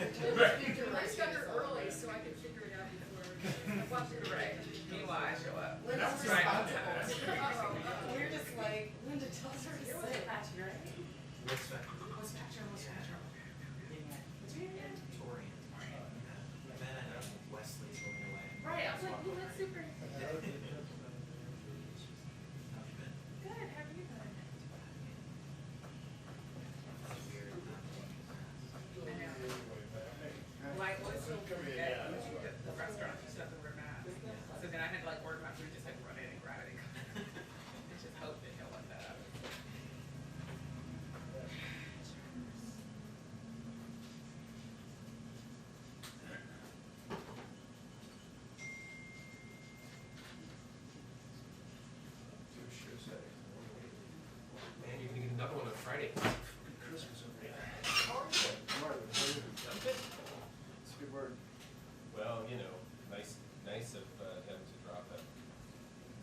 I got her early so I could figure it out before. I watched it right. Meanwhile, I show up. Linda's Right. responsible. We're just like, Linda tells her to sit. What's that? What's Patrick? Torian. Then I know Wesley's going away. Right, I was like, ooh, that's super. How have you been? Good, how are you doing? Weird. I know. Like, what's so good at the restaurant, you still have to wear masks. So then I had to like order my food, just like run in and grab it and just hope that he'll let that out. Man, you're gonna get another one on Friday. Christmas over here. How are you? I'm good. It's a good word. Well, you know, nice of them to drop a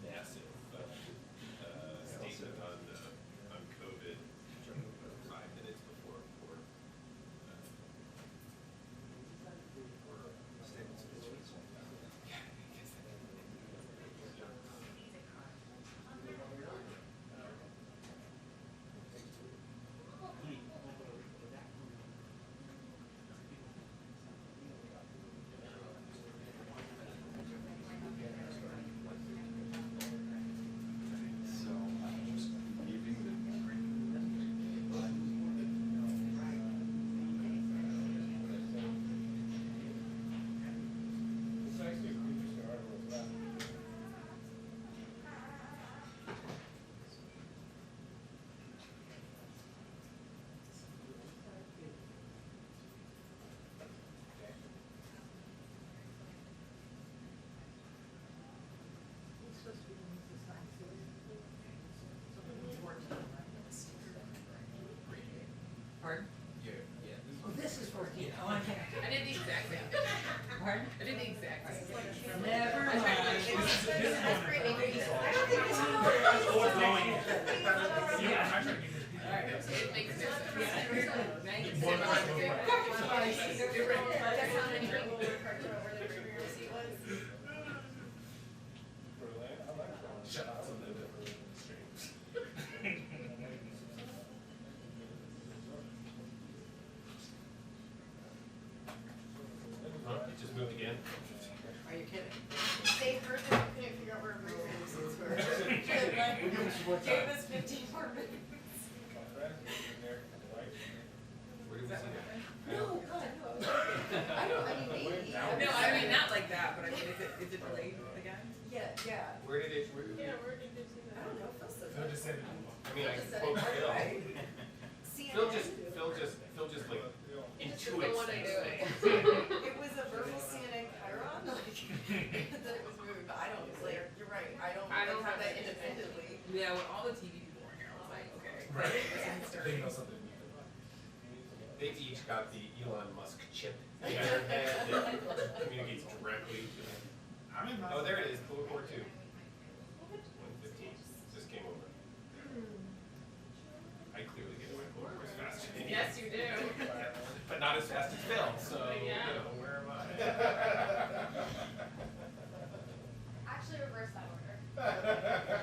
massive statement on COVID 5 minutes before Statements of speech. yeah, I guess that- So I'm just giving the green. Pardon? Yeah. Oh, this is working. Oh, I can't. I did the exact same thing. Pardon? I did the exact same thing. Never I tried to mind. do it. That's great. It makes no sense. Now you can That's sit behind how many people were parked over there, where your seat was. Shut up. Huh? You just moved again? Are you kidding? They heard that we couldn't figure out where emergency seats were. Gave us 15 more minutes. Where did we see that? No, God, no. I don't, I mean, maybe. No, I mean, not like that, but I mean, is it delayed again? Yeah. Where did it? Yeah, where did you see I that? don't know, Phil said Phil that. just said it. I mean, I Just can said quote it Phil. right. Phil CNN. just like He just intuits doesn't wanna things. do it. It was a verbal CNN Chiron, like, that it was moving, but I don't, like, you're right, I don't have that independently. Yeah, when all the TV people were here, I was like, okay. Right. This is They know something. They've each got the Elon Musk chip in their head that communicates directly to them. I'm in my. Oh, there it is, Cold War 2. 115. Just came over. I clearly get my Cold Wars faster than you. Yes, you do. But not as fast as Phil, so, Yeah. you know, where am I? Actually, reverse that order.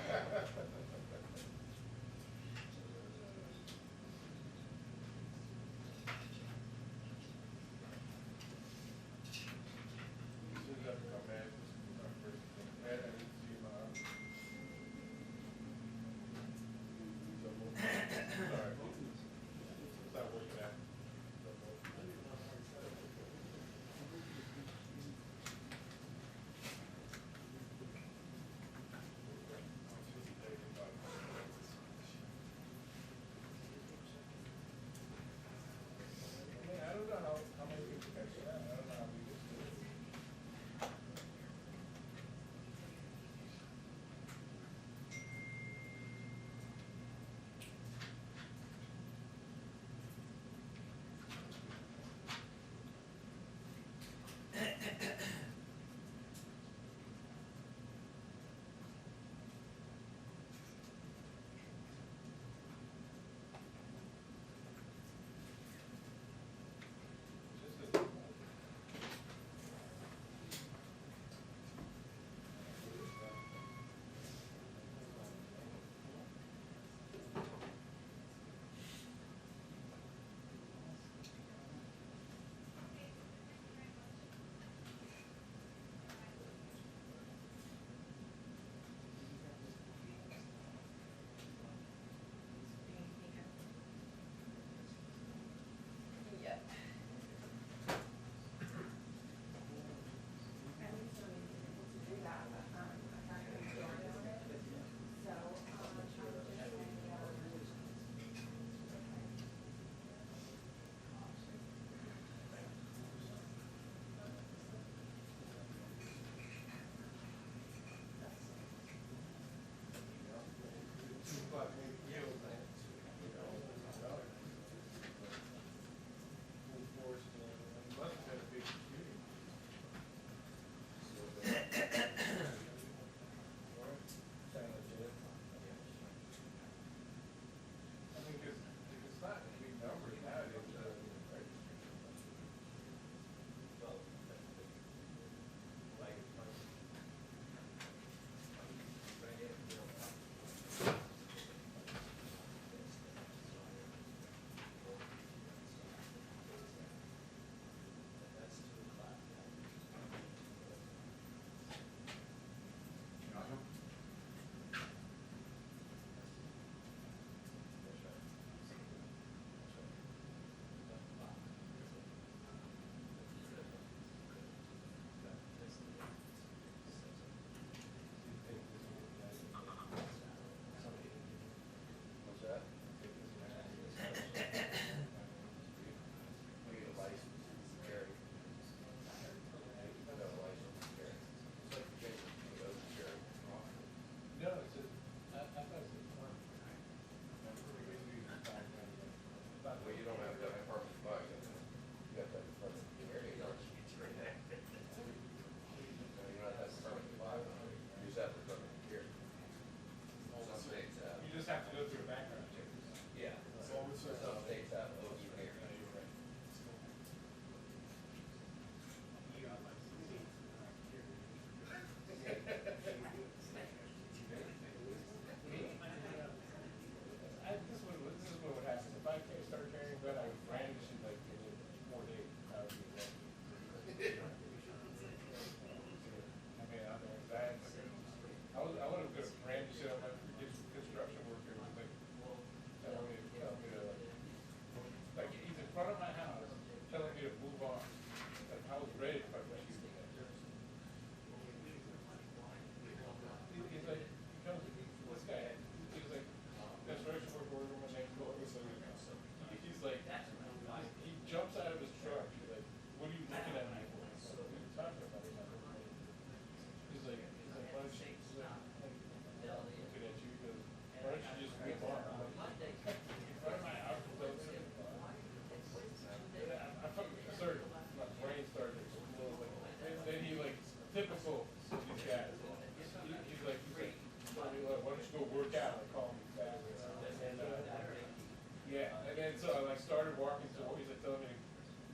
And so I like started walking towards, he's like telling me,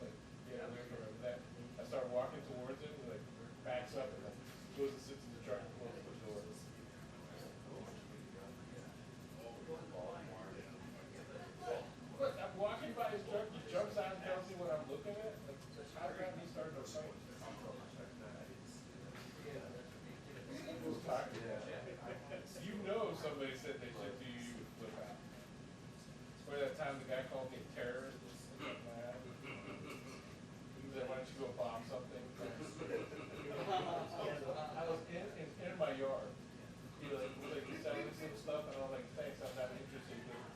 like, yeah, away from him. That I started walking towards him, he like backs up and like goes and sits in the truck and closes the door. But I'm walking by his truck, he jumps out and tells me what I'm looking at. Like, how did that me start to fight? You know somebody said they said to you, you would flip out. Or that time the guy called me a terrorist. He was like, why don't you go bomb something? I was in my yard. He was like selling some stuff, and I was like, thanks, I'm not interested. He goes,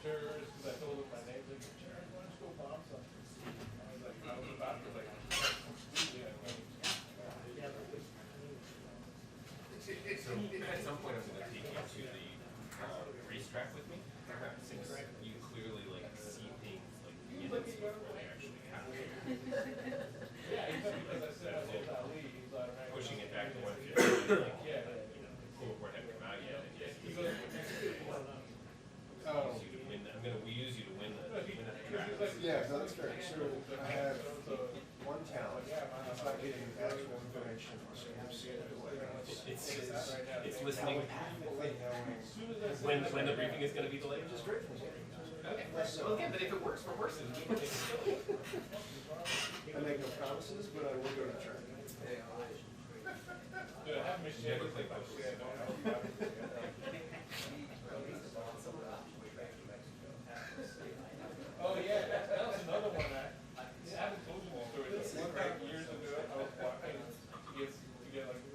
terrorist, because I told him my name. He's like, terrorist, why don't you go bomb something? I was like, I was about to like, completely unhinged. So at some point I'm gonna take you to the racetrack with me, since you clearly like see things like units before they actually happen. Yeah, because I said I was Ali, he's like, Pushing it back to 150, like, yeah, full report hadn't come out yet, and yet he he's goes, gonna use you to win. We use you to win the track. Yeah, no, that's fair. So I have one talent. It's not getting actual information. So I'm seeing it away. It's listening when the briefing is gonna be delayed. Just great. Okay. Well, again, but if it works for horses, we can take it. I make no promises, but I will go to track. Dude, I have Michelle. Never play post. Oh yeah, that was another one. I haven't told you the story. One time years ago, I was walking to get like, we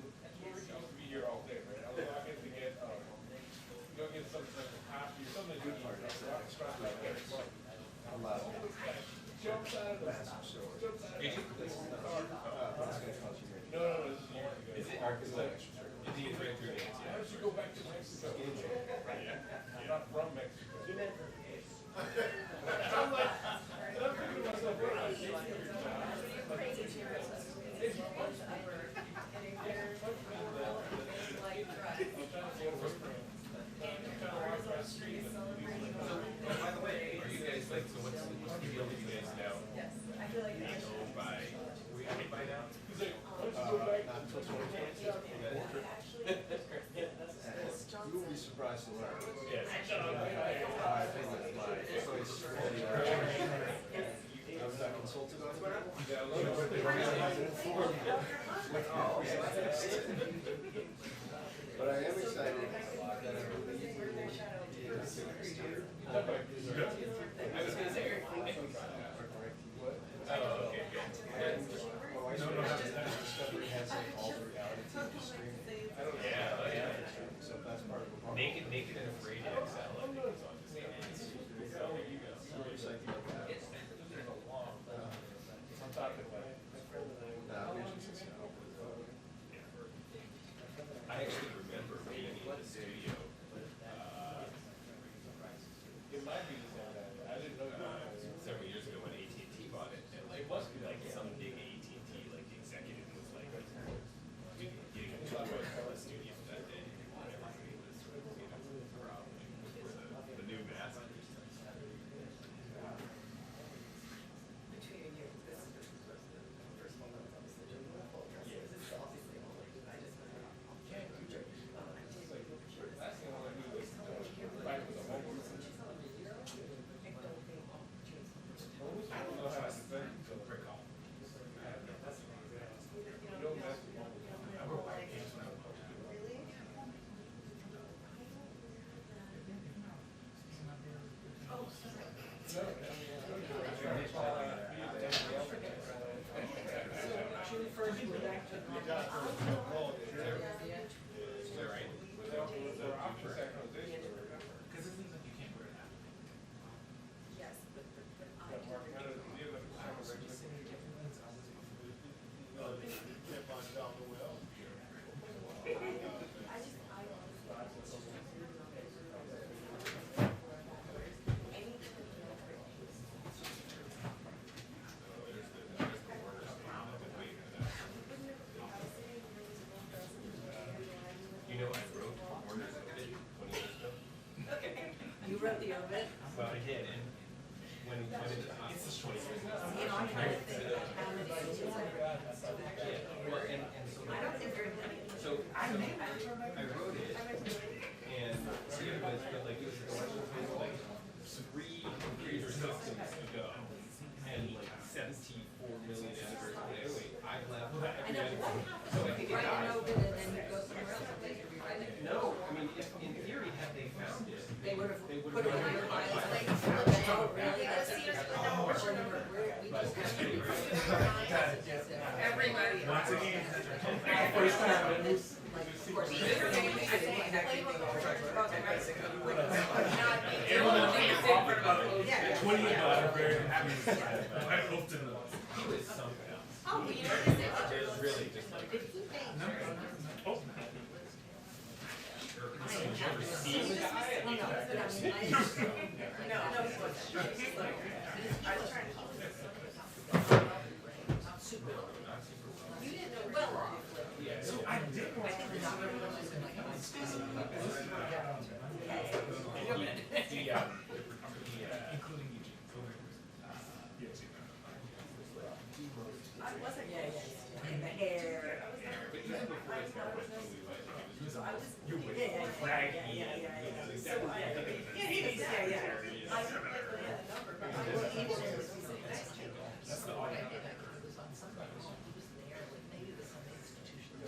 were supposed to be here all day, right? I was walking to get go get something like a coffee or something to eat. I was walking across like that. I'm loud. Jumps out of the Did you? That's gonna cause you No, this is years ago. Is it? It's like, Did you right through the why don't you go back to Mexico? I'm not from Mexico. I'm like, and I'm thinking to myself, what am I doing for your job? Crazy cheers. It's much upper. And if you're like drug. I'm trying to get away from him. I'm trying to walk down the street and Oh, by the way, are you guys like, so what's the deal with you guys now? Yes, I feel like You I go by, we hit by now? he's like, why don't you go back? not until 2026. You will be surprised to learn. Yes. I think that my choice really, I was not consulted on it. Yeah, I love it. But I am excited that I believe we will be next year. I was gonna say. Oh, okay, good. And my wife's discovery has like all the reality TV streaming. Yeah, oh, yeah. So that's part of the problem. Naked and Afraid to Excel. I think it's on this thing. So we're excited about that. I'm talking like, Agencies now. I actually remember being in the studio. it might be the same guy. I didn't know that. Several years ago when AT&T bought it, and like, It must be like some big AT&T like executive was like getting a tour of the studio that day. Everybody was, proud with the new mask. between you, this is the first one that was obviously doing the full dress. This is obviously only, I just went out. I did Last thing I want to do is fight with a homeless. I don't know how to defend myself. Brick off. You don't mess with homeless. Really? Oh, sorry. No, June first, we're back to Is that right? for option sacralization. Because it seems like you can't wear that. yes, but I Yeah, Mark, how does it deal with I was sacralization? just saying, I was You know, I wrote Warner's Obit 20 years ago. You wrote the obit? Well, I did, and when he went into the hospital 20 years ago. You know, I'm trying to think about how many students I've read. Well, and so I don't think very many. so I wrote it, and it was, but like, it was like 3 computer systems ago, and like 74 million anniversary. Anyway, I left. I know, but what happens So I when think you it write died. it over and then you go somewhere else and they can rewrite it? No, I mean, if, in theory, had they found it, They would have they would put it have on your run file. it. Oh, really? That's we just have to be Everybody. Once again, Like, first time, of course, This is the only thing that can be over 10 years ago. everyone Everyone thinks it's different about it. Yeah. 20 years ago, I'm very happy. I hope to know. He was something else. Oh, well, you know, they say It was really just like. if he thinks. Oh. Did you ever see the guy? No, no, but I mean, I understand. No, no, he wasn't. I was trying to help him. Not super well. You didn't know well enough. So I did I think the doctor was in like, including Eugene. Yes. I wasn't, yeah, and the hair. But even before I started with Louis, like, it was So I was, You were yeah. flaggy. So I, yeah, he was, yeah. I didn't like the number, but I was able to sit next to him. That's the What I audio. did, I think it was on Sunday, he was there, like maybe it was some institution.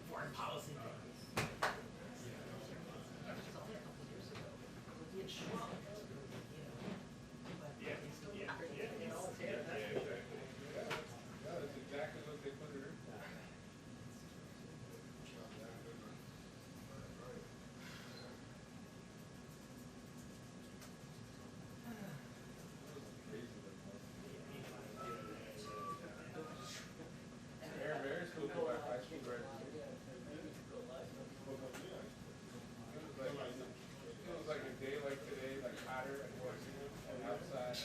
Foreign policy things. It was only a couple years ago. He had shrunk, you know, but he's still pretty, you know, Yeah, exactly. Yeah, that's exactly what they put it in. Mary's still go back high school graduate. It was like a day like today, like hotter and more and outside.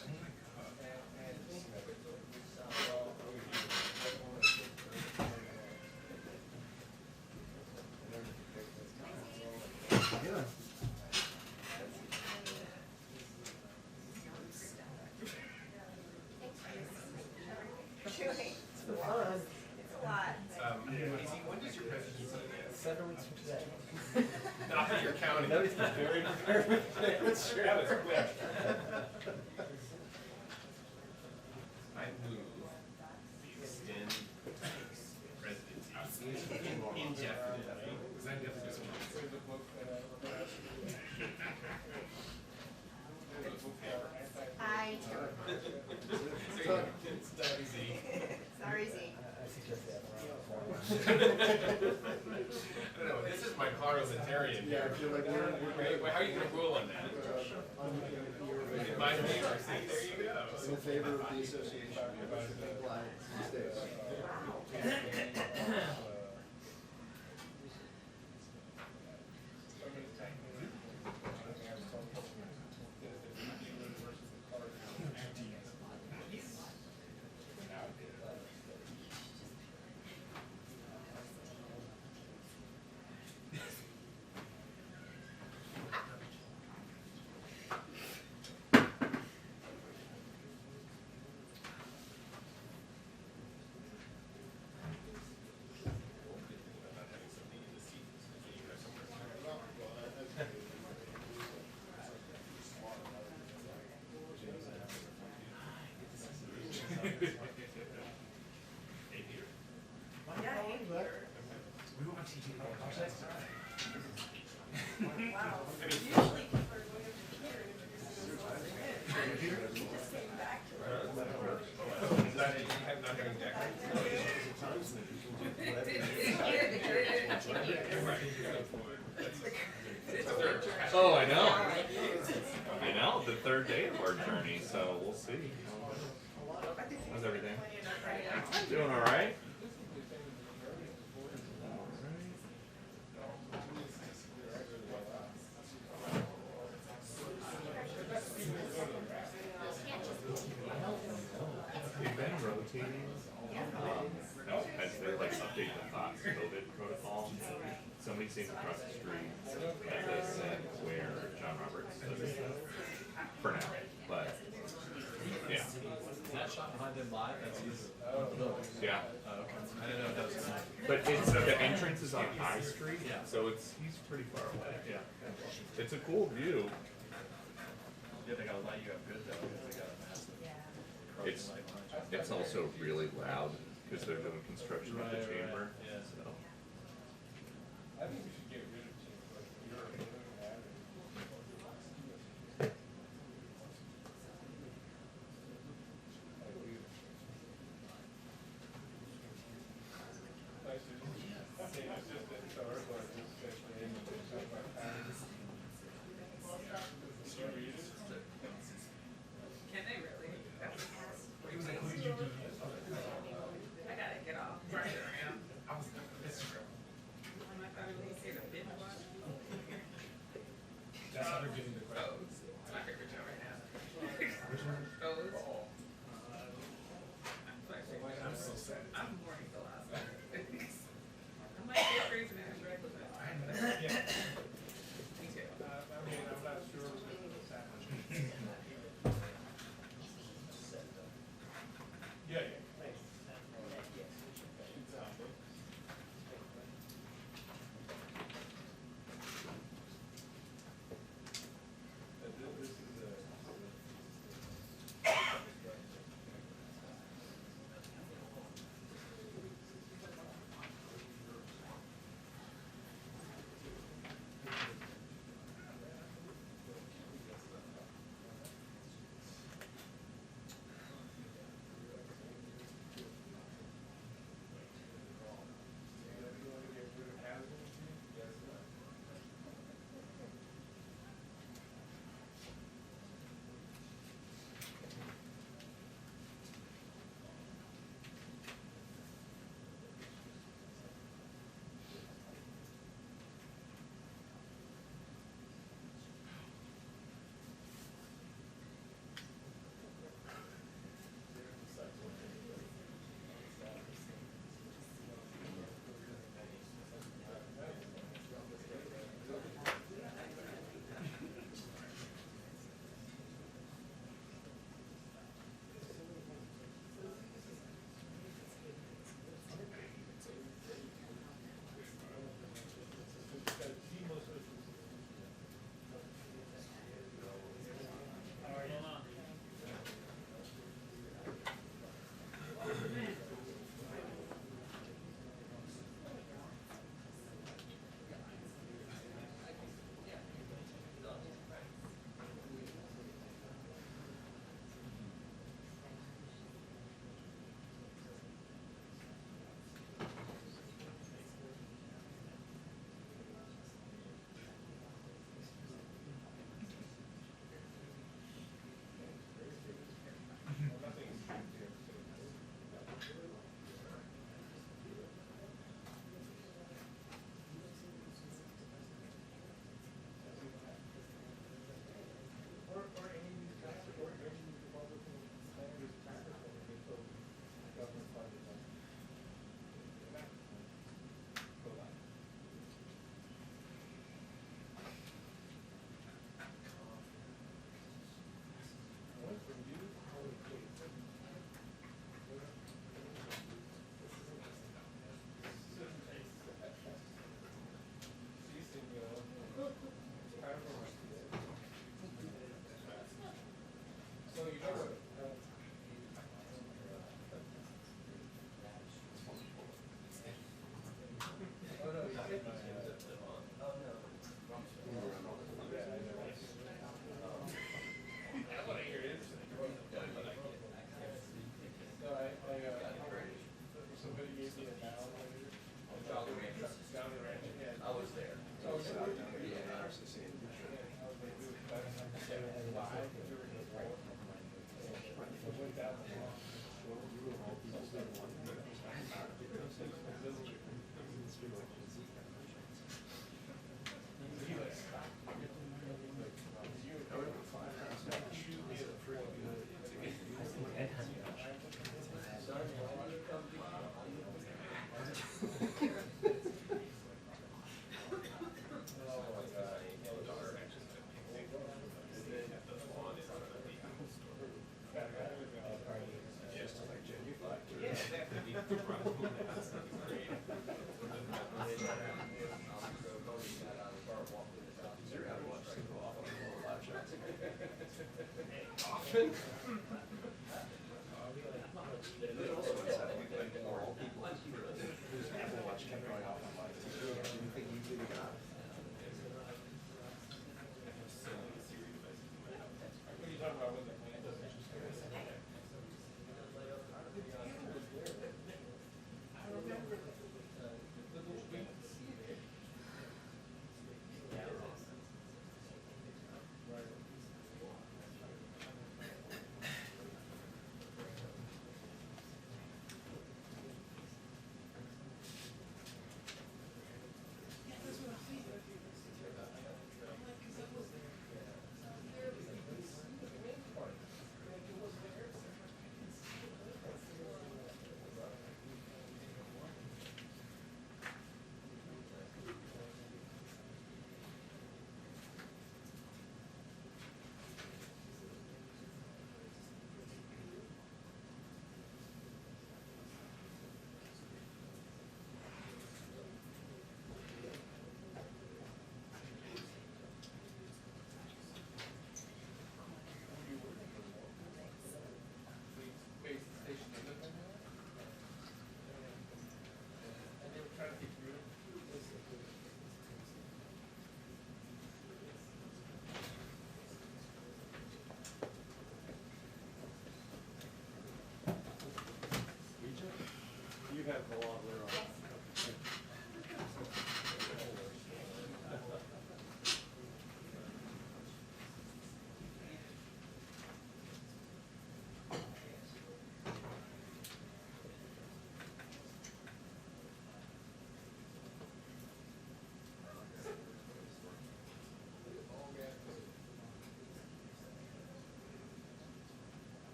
It's a lot. Casey, when does your presidency end? 7 weeks from today. Not that you're counting. Notice the very prepared. That's true. That was quick. I move the extend presidency indefinitely. Because I definitely just want to. There's a book that I, It's done, Z. sorry, Z. I suggest that. I don't know, this is my parliamentarian Yeah, here. I feel like we're How are you gonna rule on that? In my favor, see, there you go. in favor of the association, which should apply these days. We were on TV. Wow. Usually people are going over here and you just came back to it. I'm not having Oh, I know. I know, the third day of our journey, so we'll see. How's everything? Doing all right? They've been rotating, as they like update the Fox COVID protocol. Somebody stays across the street, as they said, where John Roberts lives for now. but yeah, Is that shot behind him live? That's easy. yeah. Okay. I didn't know if that was. But it's the entrance is on High Street, Yeah. so he's pretty far away. Yeah. It's a cool view. Yeah, they gotta light you up good though, because they got a massive. It's light behind you. it's also really loud because they're doing construction at the Right, right, chamber. yeah. So I think we should get rid of things like Europe and that. Can they really? That's, I gotta get off. Right around. I'm like, I really see the binge watch. That's how they're getting the question. O's. It's my favorite show right now. O's. I'm so sad. I'm mourning the last one. I'm like, it's crazy man. Right with that. Yeah. Me too. I mean, I'm not sure what's happening. Yeah, yeah.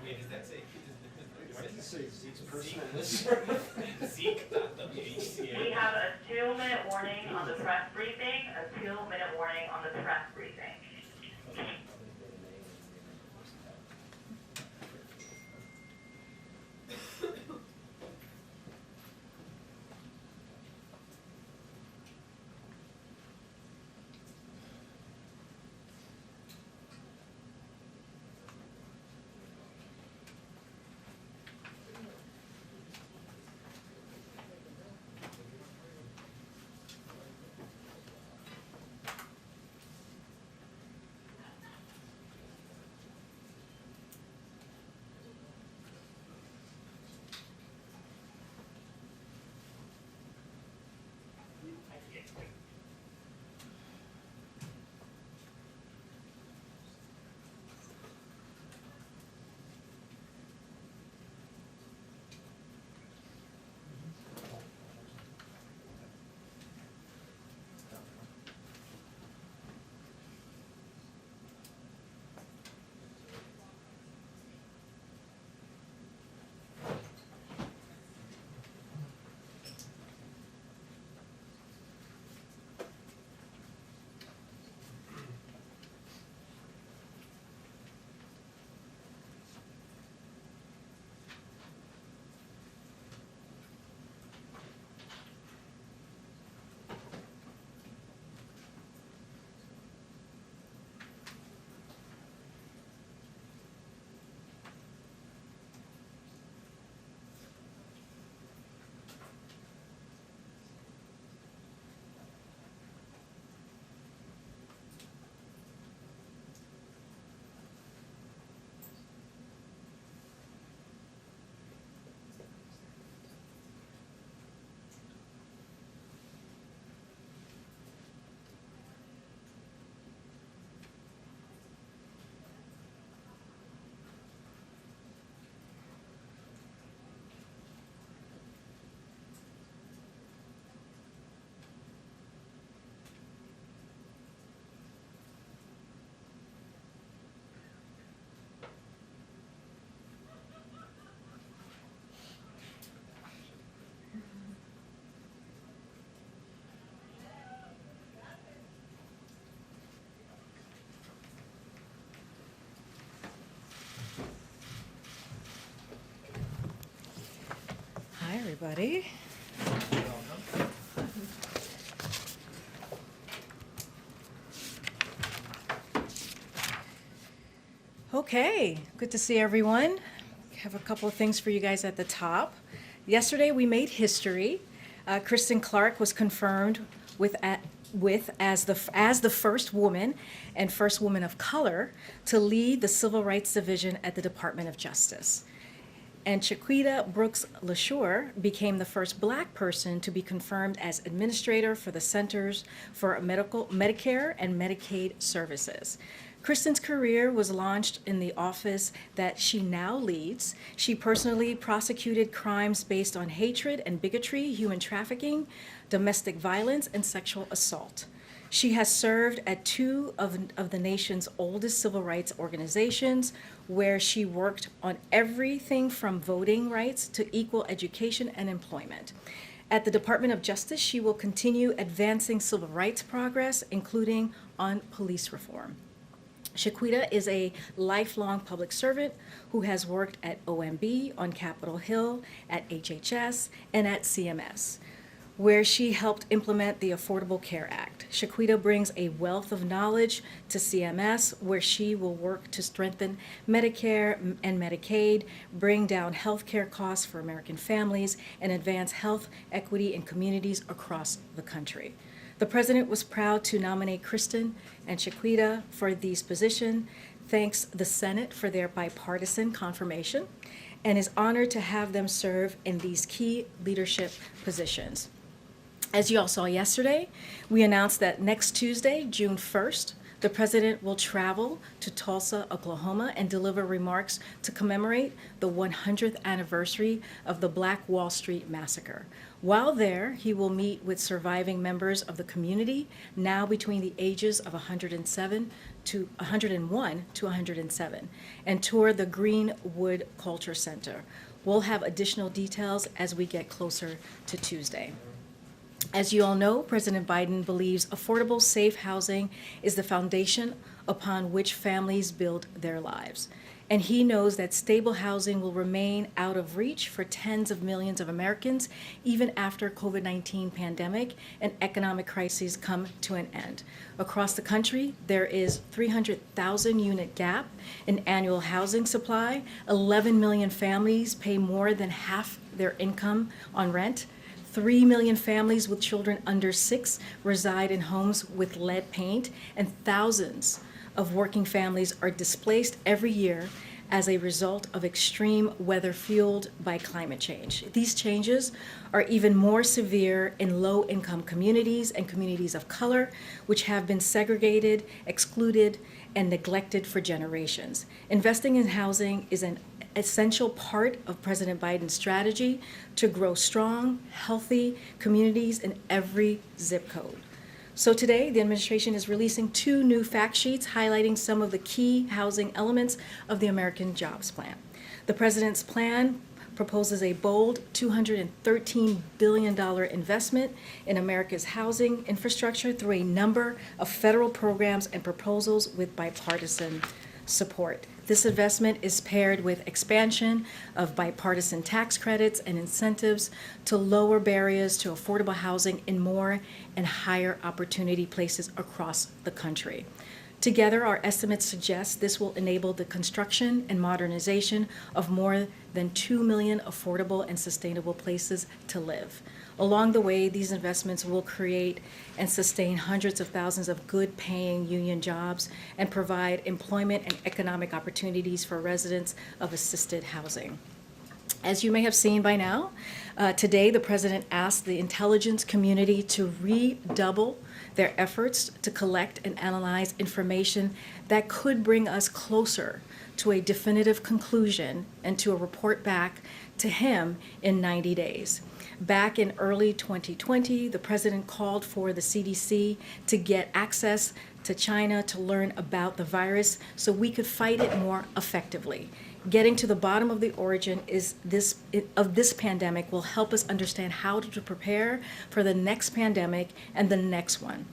Wait, does that say? Why did you say Zeke's personal Zeke.whca. We have a 2-minute warning on the press briefing, a 2-minute warning on the press briefing. everybody. Okay, good to see everyone. Have a couple of things for you guys at the top. Yesterday we made history. Kristen Clark was confirmed as the first woman and first woman of color to lead the Civil Rights Division at the Department of Justice. And Chiquita Brooks LaSure became the first Black person to be confirmed as administrator for the Centers for Medicare and Medicaid Services. Kristen's career was launched in the office that she now leads. She personally prosecuted crimes based on hatred and bigotry, human trafficking, domestic violence, and sexual assault. She has served at two of the nation's oldest civil rights organizations, where she worked on everything from voting rights to equal education and employment. At the Department of Justice, she will continue advancing civil rights progress, including on police reform. Chiquita is a lifelong public servant who has worked at OMB, on Capitol Hill, at HHS, and at CMS, where she helped implement the Affordable Care Act. Chiquita brings a wealth of knowledge to CMS, where she will work to strengthen Medicare and Medicaid, bring down health care costs for American families, and advance health equity in communities across the country. The president was proud to nominate Kristen and Chiquita for these positions, thanks the Senate for their bipartisan confirmation, and is honored to have them serve in these key leadership positions. As you all saw yesterday, we announced that next Tuesday, June 1st, the president will travel to Tulsa, Oklahoma, and deliver remarks to commemorate the 100th anniversary of the Black Wall Street Massacre. While there, he will meet with surviving members of the community, now between the ages of 101 to 107, and tour the Greenwood Culture Center. We'll have additional details as we get closer to Tuesday. As you all know, President Biden believes affordable, safe housing is the foundation upon which families build their lives. And he knows that stable housing will remain out of reach for tens of millions of Americans, even after COVID-19 pandemic and economic crises come to an end. Across the country, there is 300,000 unit gap in annual housing supply. 11 million families pay more than half their income on rent. 3 million families with children under 6 reside in homes with lead paint, and thousands of working families are displaced every year as a result of extreme weather fueled by climate change. These changes are even more severe in low-income communities and communities of color, which have been segregated, excluded, and neglected for generations. Investing in housing is an essential part of President Biden's strategy to grow strong, healthy communities in every zip code. So today, the administration is releasing 2 new fact sheets highlighting some of the key housing elements of the American Jobs Plan. The president's plan proposes a bold $213 billion investment in America's housing infrastructure through a number of federal programs and proposals with bipartisan support. This investment is paired with expansion of bipartisan tax credits and incentives to lower barriers to affordable housing in more and higher opportunity places across the country. Together, our estimates suggest this will enable the construction and modernization of more than 2 million affordable and sustainable places to live. Along the way, these investments will create and sustain hundreds of thousands of good-paying union jobs and provide employment and economic opportunities for residents of assisted housing. As you may have seen by now, today the president asked the intelligence community to redouble their efforts to collect and analyze information that could bring us closer to a definitive conclusion and to a report back to him in 90 days. Back in early 2020, the president called for the CDC to get access to China to learn about the virus so we could fight it more effectively. Getting to the bottom of the origin of this pandemic will help us understand how to prepare for the next pandemic and the next one.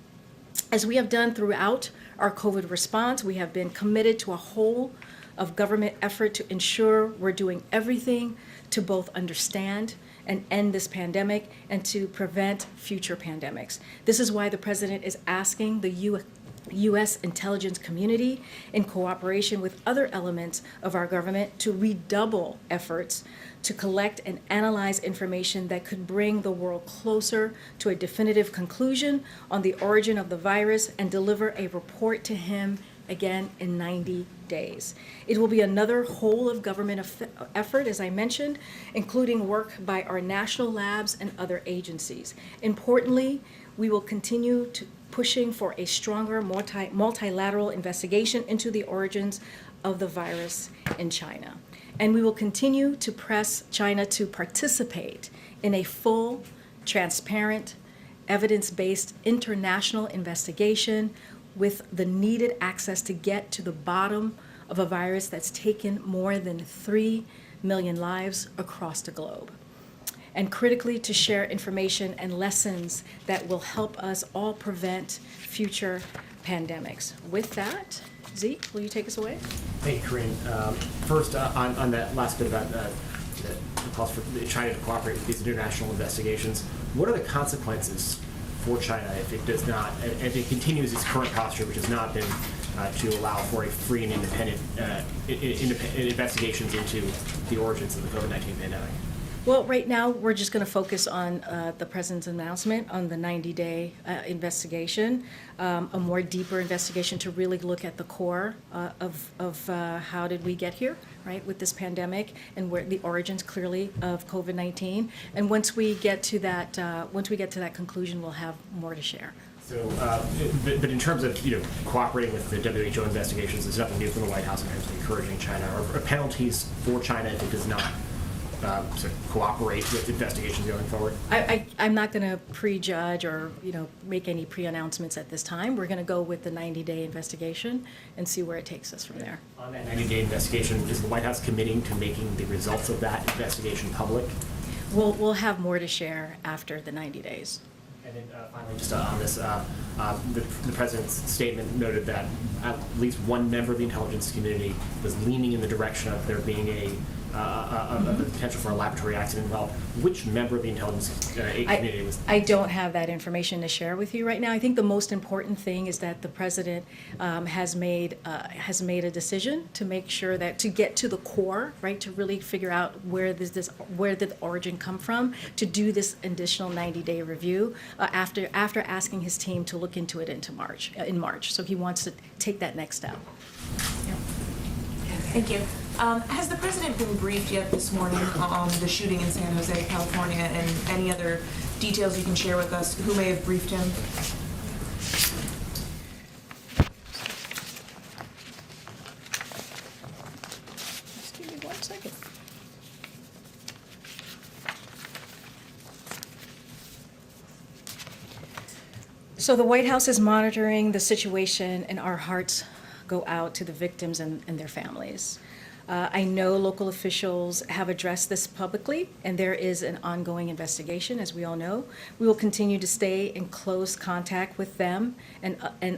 As we have done throughout our COVID response, we have been committed to a whole of government effort to ensure we're doing everything to both understand and end this pandemic and to prevent future pandemics. This is why the president is asking the U.S. intelligence community, in cooperation with other elements of our government, to redouble efforts to collect and analyze information that could bring the world closer to a definitive conclusion on the origin of the virus and deliver a report to him again in 90 days. It will be another whole of government effort, as I mentioned, including work by our national labs and other agencies. Importantly, we will continue to pushing for a stronger multilateral investigation into the origins of the virus in China. And we will continue to press China to participate in a full, transparent, evidence-based international investigation with the needed access to get to the bottom of a virus that's taken more than 3 million lives across the globe. And critically, to share information and lessons that will help us all prevent future pandemics. With that, Zeke, will you take us away? Thank you, Karine. First, on that last bit about the calls for China to cooperate with these international investigations, what are the consequences for China if it does not, if it continues its current posture, which has not been to allow for a free and independent investigations into the origins of the COVID-19 pandemic? Well, right now, we're just going to focus on the president's announcement on the 90-day investigation, a more deeper investigation to really look at the core of how did we get here, right, with this pandemic, and where the origins clearly of COVID-19. And once we get to that, conclusion, we'll have more to share. So, but in terms of cooperating with the WHO investigations, there's nothing new from the White House in terms of encouraging China or penalties for China if it does not cooperate with investigations going forward? I'm not going to prejudge or make any pre-announcements at this time. We're going to go with the 90-day investigation and see where it takes us from there. On that 90-day investigation, is the White House committing to making the results of that investigation public? We'll have more to share after the 90 days. And then finally, just on this, the president's statement noted that at least one member of the intelligence community was leaning in the direction of there being a potential for a laboratory accident involved. Which member of the intelligence community was that? I don't have that information to share with you right now. I think the most important thing is that the president has made a decision to make sure that to get to the core, right, to really figure out where did the origin come from, to do this additional 90-day review after asking his team to look into it in March. So he wants to take that next step. Yeah. Thank you. Has the president been briefed yet this morning on the shooting in San Jose, California, and any other details you can share with us? Who may have briefed him? Just give me 1 second. So the White House is monitoring the situation, and our hearts go out to the victims and their families. I know local officials have addressed this publicly, and there is an ongoing investigation, as we all know. We will continue to stay in close contact with them and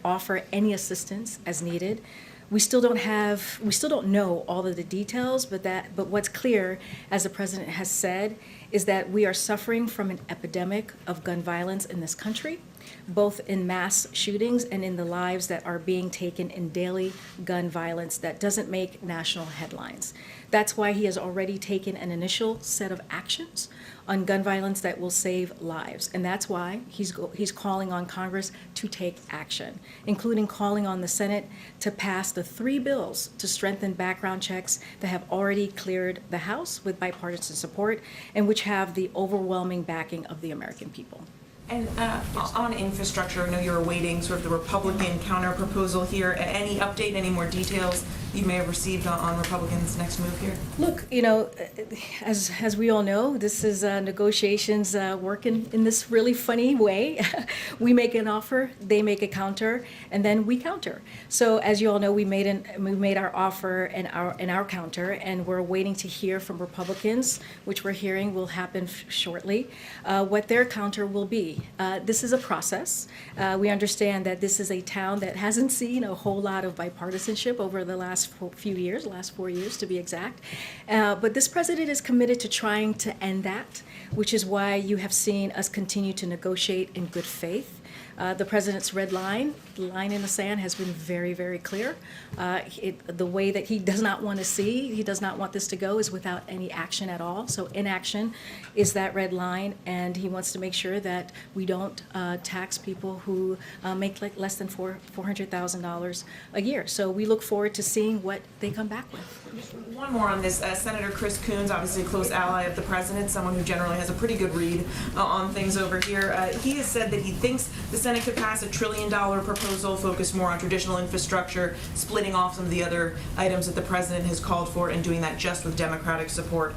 offer any assistance as needed. We still don't know all of the details, but what's clear, as the president has said, is that we are suffering from an epidemic of gun violence in this country, both in mass shootings and in the lives that are being taken in daily gun violence that doesn't make national headlines. That's why he has already taken an initial set of actions on gun violence that will save lives. And that's why he's calling on Congress to take action, including calling on the Senate to pass the 3 bills to strengthen background checks that have already cleared the House with bipartisan support and which have the overwhelming backing of the American people. And on infrastructure, I know you're awaiting sort of the Republican counter proposal here. Any update, any more details you may have received on Republicans' next move here? Look, as we all know, this is negotiations working in this really funny way. We make an offer, they make a counter, and then we counter. So as you all know, we made our offer and our counter, and we're waiting to hear from Republicans, which we're hearing will happen shortly, what their counter will be. This is a process. We understand that this is a town that hasn't seen a whole lot of bipartisanship over the last last few years, last 4 years to be exact. But this president is committed to trying to end that, which is why you have seen us continue to negotiate in good faith. The president's red line, the line in the sand, has been very, very clear. The way that he does not want to see, he does not want this to go, is without any action at all. So inaction is that red line, and he wants to make sure that we don't tax people who make like less than $400,000 a year. So we look forward to seeing what they come back with. One more on this. Senator Chris Coons, obviously a close ally of the president, someone who generally has a pretty good read on things over here. He has said that he thinks the Senate could pass $1 trillion proposal focused more on traditional infrastructure, splitting off some of the other items that the president has called for, and doing that just with Democratic support.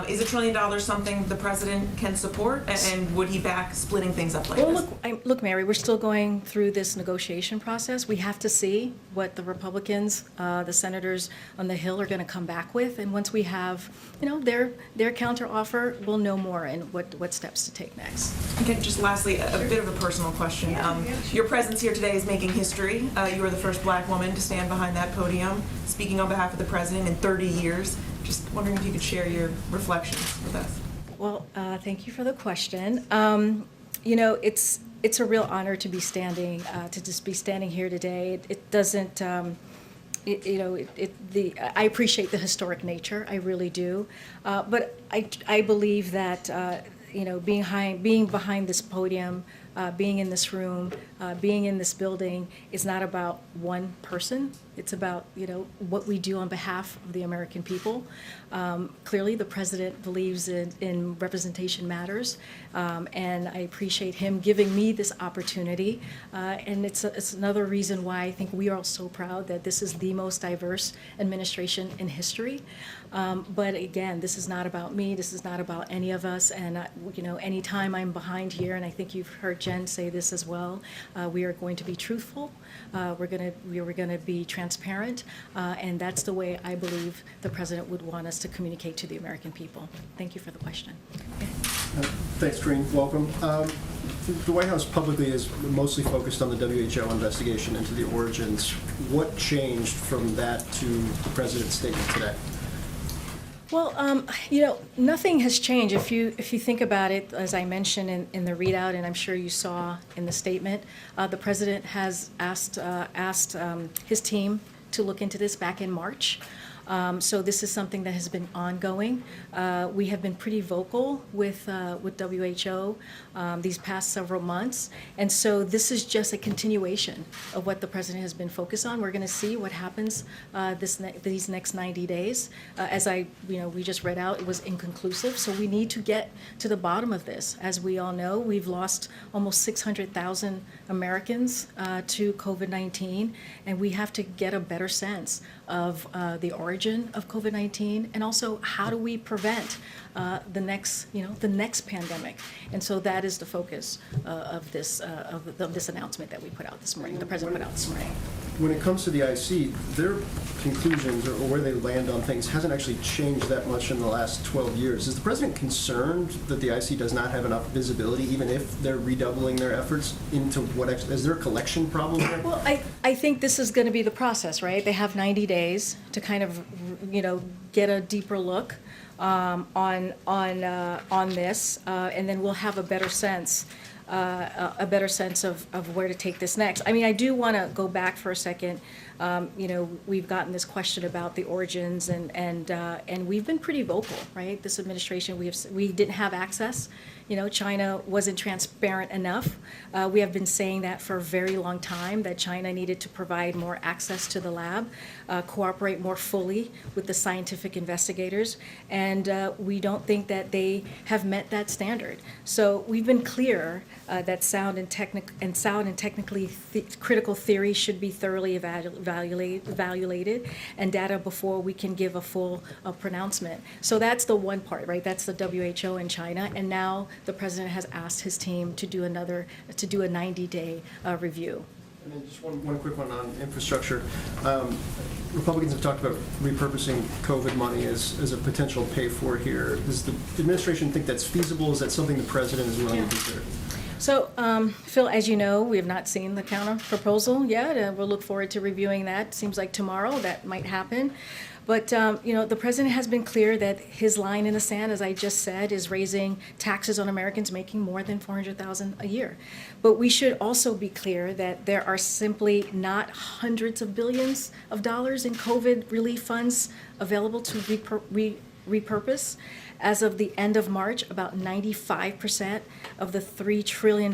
Is $1 trillion something the president can support, and would he back splitting things up like this? Well, look, Mary, we're still going through this negotiation process. We have to see what the Republicans, the senators on the Hill, are going to come back with, and once we have, their counter offer, we'll know more and what steps to take next. Okay, just lastly, a bit of a personal question. Your presence here today is making history. You are the first Black woman to stand behind that podium, speaking on behalf of the president in 30 years. Just wondering if you could share your reflections with us. Well, thank you for the question. It's a real honor to be standing, to just be standing here today. It doesn't, I appreciate the historic nature, I really do. But I believe that, being behind this podium, being in this room, being in this building is not about one person. It's about, what we do on behalf of the American people. Clearly, the president believes in representation matters, and I appreciate him giving me this opportunity. And it's another reason why I think we are all so proud that this is the most diverse administration in history. But again, this is not about me. This is not about any of us. And anytime I'm behind here, and I think you've heard Jen say this as well, we are going to be truthful. We're going to be transparent, and that's the way I believe the president would want us to communicate to the American people. Thank you for the question. Thanks, Karine. Welcome. The White House publicly is mostly focused on the WHO investigation into the origins. What changed from that to the president's statement today? Well, nothing has changed. If you think about it, as I mentioned in the readout, and I'm sure you saw in the statement, the president has asked his team to look into this back in March. So this is something that has been ongoing. We have been pretty vocal with WHO these past several months, and so this is just a continuation of what the president has been focused on. We're going to see what happens these next 90 days. As we just read out, it was inconclusive, so we need to get to the bottom of this. As we all know, we've lost almost 600,000 Americans to COVID-19, and we have to get a better sense of the origin of COVID-19, and also how do we prevent the next pandemic. And so that is the focus of this announcement that we put out this morning, the president put out this morning. When it comes to the IC, their conclusions or where they land on things hasn't actually changed that much in the last 12 years. Is the president concerned that the IC does not have enough visibility, even if they're redoubling their efforts into is there a collection problem there? Well, I think this is going to be the process, right? They have 90 days to kind of, get a deeper look on this, and then we'll have a better sense of where to take this next. I mean, I do want to go back for a second. We've gotten this question about the origins, and we've been pretty vocal, right? This administration, we didn't have access. China wasn't transparent enough. We have been saying that for a very long time, that China needed to provide more access to the lab, cooperate more fully with the scientific investigators, and we don't think that they have met that standard. So we've been clear that sound and technically critical theory should be thoroughly evaluated, and data before we can give a full pronouncement. So that's the one part, right? That's the WHO in China, and now the president has asked his team to do a 90-day review. And then just one quick one on infrastructure. Republicans have talked about repurposing COVID money as a potential pay for here. Does the administration think that's feasible? Is that something the president is willing to consider? So, Phil, as you know, we have not seen the counter proposal yet. We'll look forward to reviewing that. Seems like tomorrow that might happen. But, you know, the president has been clear that his line in the sand, as I just said, is raising taxes on Americans making more than $400,000 a year. But we should also be clear that there are simply not hundreds of billions of dollars in COVID relief funds available to repurpose. As of the end of March, about 95% of the $3 trillion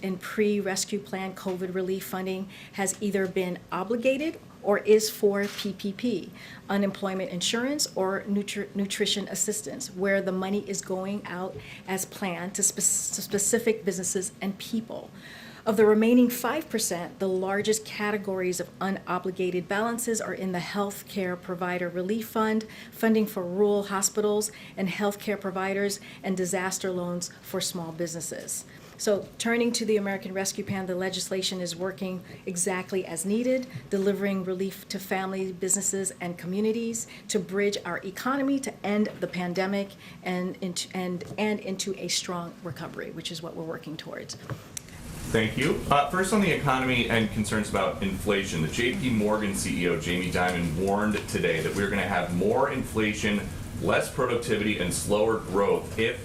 in pre-rescue plan COVID relief funding has either been obligated or is for PPP, unemployment insurance or nutrition assistance, where the money is going out as planned to specific businesses and people. Of the remaining 5%, the largest categories of unobligated balances are in the Healthcare Provider Relief Fund, funding for rural hospitals and healthcare providers, and disaster loans for small businesses. So turning to the American Rescue Plan, the legislation is working exactly as needed, delivering relief to families, businesses, and communities to bridge our economy to end the pandemic and into a strong recovery, which is what we're working towards. Thank you. First on the economy and concerns about inflation. The JP Morgan CEO, Jamie Dimon, warned today that we're going to have more inflation, less productivity, and slower growth if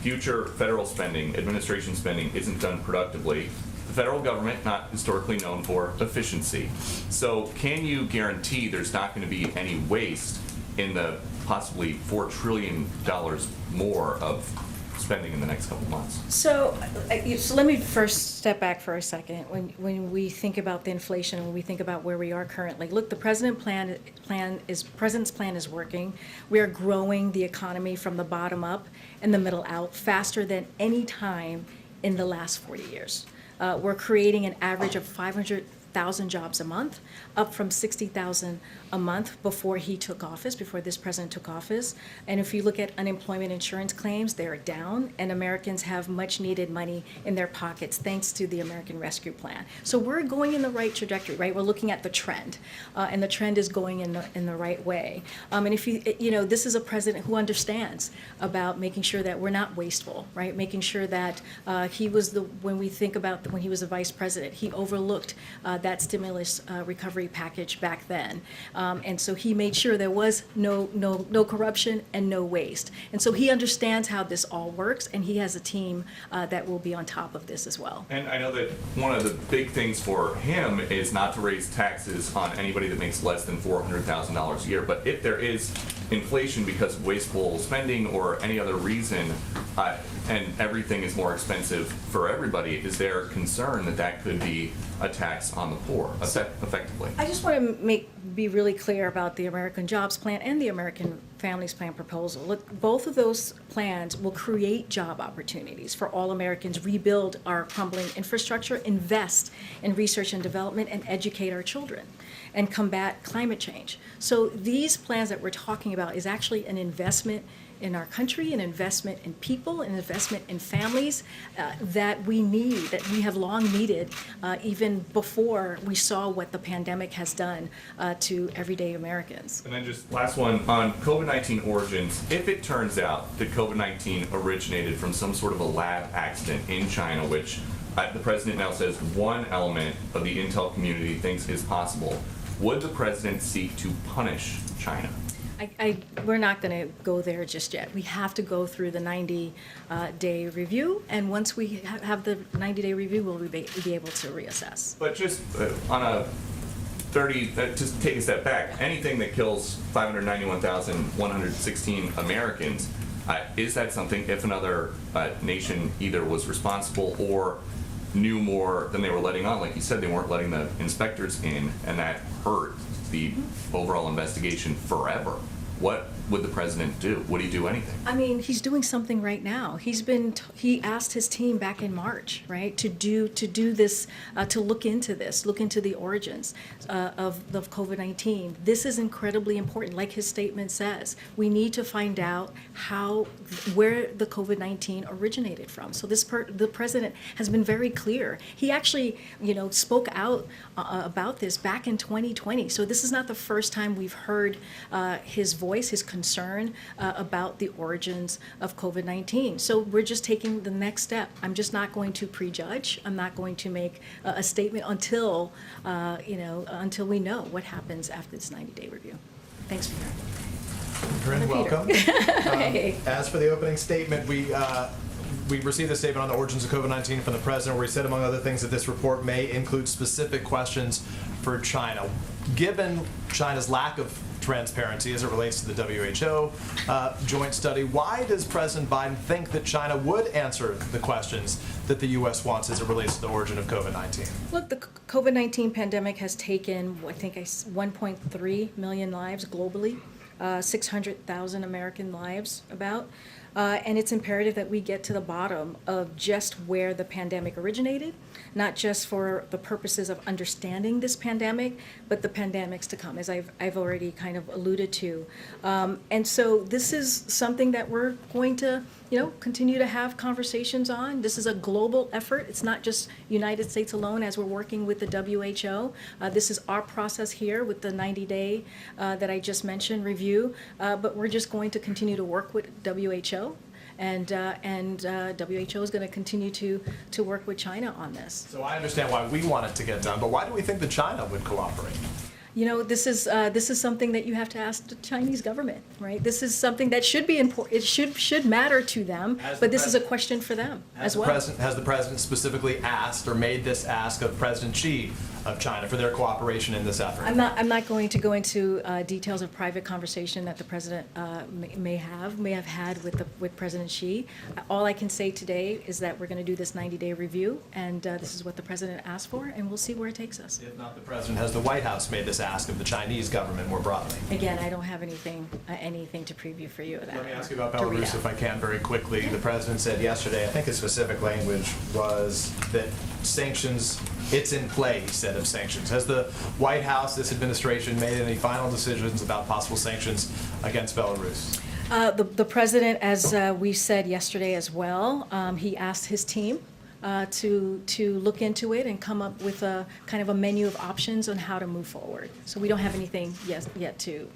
future federal spending, administration spending, isn't done productively. The federal government, not historically known for efficiency. So can you guarantee there's not going to be any waste in the possibly $4 trillion more of spending in the next couple months? So let me first step back for a second. When we think about the inflation, when we think about where we are currently, look, the president's plan is working. We are growing the economy from the bottom up and the middle out faster than any time in the last 40 years. We're creating an average of 500,000 jobs a month, up from 60,000 a month before he took office, before this president took office. And if you look at unemployment insurance claims, they're down, and Americans have much needed money in their pockets thanks to the American Rescue Plan. So we're going in the right trajectory, right? We're looking at the trend, and the trend is going in the right way. And if you know, this is a president who understands about making sure that we're not wasteful, right? Making sure that he was when we think about when he was the vice president, he overlooked that stimulus recovery package back then. And so he made sure there was no corruption and no waste. And so he understands how this all works, and he has a team that will be on top of this as well. And I know that one of the big things for him is not to raise taxes on anybody that makes less than $400,000 a year. But if there is inflation because of wasteful spending or any other reason, and everything is more expensive for everybody, is there concern that that could be a tax on the poor, effectively? I just want to be really clear about the American Jobs Plan and the American Families Plan proposal. Look, both of those plans will create job opportunities for all Americans, rebuild our crumbling infrastructure, invest in research and development, and educate our children, and combat climate change. So these plans that we're talking about is actually an investment in our country, an investment in people, an investment in families that we need, that we have long needed, even before we saw what the pandemic has done to everyday Americans. And then just last one on COVID-19 origins. If it turns out that COVID-19 originated from some sort of a lab accident in China, which the president now says one element of the intel community thinks is possible, would the president seek to punish China? We're not going to go there just yet. We have to go through the 90-day review, and once we have the 90-day review, we'll be able to reassess. But just on a 30, just take a step back, anything that kills 591,116 Americans, is that something, if another nation either was responsible or knew more than they were letting on, like you said, they weren't letting the inspectors in, and that hurt the overall investigation forever, what would the president do? Would he do anything? I mean, he's doing something right now. He asked his team back in March, right, to do this, to look into the origins of COVID-19. This is incredibly important. Like his statement says, we need to find out where the COVID-19 originated from. So the president has been very clear. He actually, spoke out about this back in 2020. So this is not the first time we've heard his voice, his concern about the origins of COVID-19. So we're just taking the next step. I'm just not going to prejudge. I'm not going to make a statement until, until we know what happens after this 90-day review. Thanks for hearing. Karine, welcome. Hey. As for the opening statement, we received a statement on the origins of COVID-19 from the president, where he said, among other things, that this report may include specific questions for China. Given China's lack of transparency as it relates to the WHO joint study, why does President Biden think that China would answer the questions that the U.S. wants as it relates to the origin of COVID-19? Look, the COVID-19 pandemic has taken, I think, 1.3 million lives globally, 600,000 American lives about. And it's imperative that we get to the bottom of just where the pandemic originated, not just for the purposes of understanding this pandemic, but the pandemics to come, as I've already kind of alluded to. And so this is something that we're going to, continue to have conversations on. This is a global effort. It's not just United States alone as we're working with the WHO. This is our process here with the 90-day that I just mentioned review. But we're just going to continue to work with WHO. And WHO is going to continue to work with China on this. So I understand why we want it to get done, but why do we think that China would cooperate? This is something that you have to ask the Chinese government, right? This is something that should be important. It should matter to them, but this is a question for them as well. Has the president specifically asked or made this ask of President Xi of China for their cooperation in this effort? I'm not going to go into details of private conversation that the president may have had with President Xi. All I can say today is that we're going to do this 90-day review, and this is what the president asked for, and we'll see where it takes us. If not the president, has the White House made this ask of the Chinese government more broadly? Again, I don't have anything to preview for you. Let me ask you about Belarus, if I can, very quickly. The president said yesterday, I think his specific language was that sanctions, it's in play, he said, of sanctions. Has the White House, this administration, made any final decisions about possible sanctions against Belarus? The president, as we said yesterday as well, he asked his team to look into it and come up with a kind of a menu of options on how to move forward. So we don't have anything yet to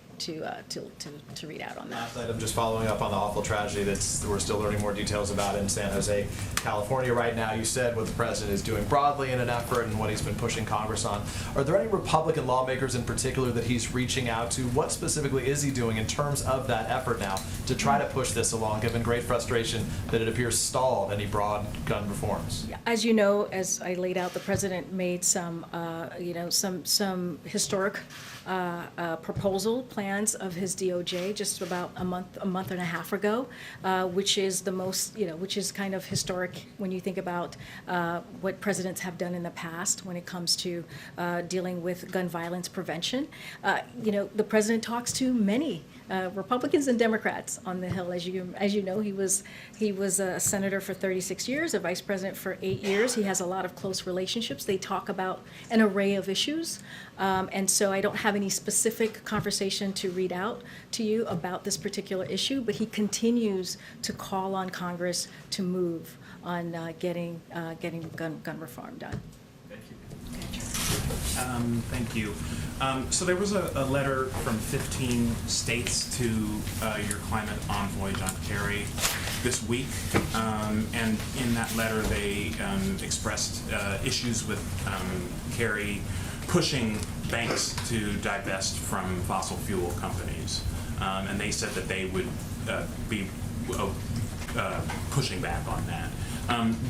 read out on that. Last item, just following up on the awful tragedy that we're still learning more details about in San Jose, California right now. You said what the president is doing broadly in an effort and what he's been pushing Congress on. Are there any Republican lawmakers in particular that he's reaching out to? What specifically is he doing in terms of that effort now to try to push this along, given great frustration that it appears stalled any broad gun reforms? As you know, as I laid out, the president made some historic proposal plans of his DOJ just about a month and a half ago, which is the most, which is kind of historic when you think about what presidents have done in the past when it comes to dealing with gun violence prevention. The president talks to many Republicans and Democrats on the Hill. As you know, he was a senator for 36 years, a vice president for 8 years. He has a lot of close relationships. They talk about an array of issues, and so I don't have any specific conversation to read out to you about this particular issue. But he continues to call on Congress to move on getting gun reform done. Thank you. So there was a letter from 15 states to your climate envoy, John Kerry, this week. And in that letter, they expressed issues with Kerry pushing banks to divest from fossil fuel companies. And they said that they would be pushing back on that.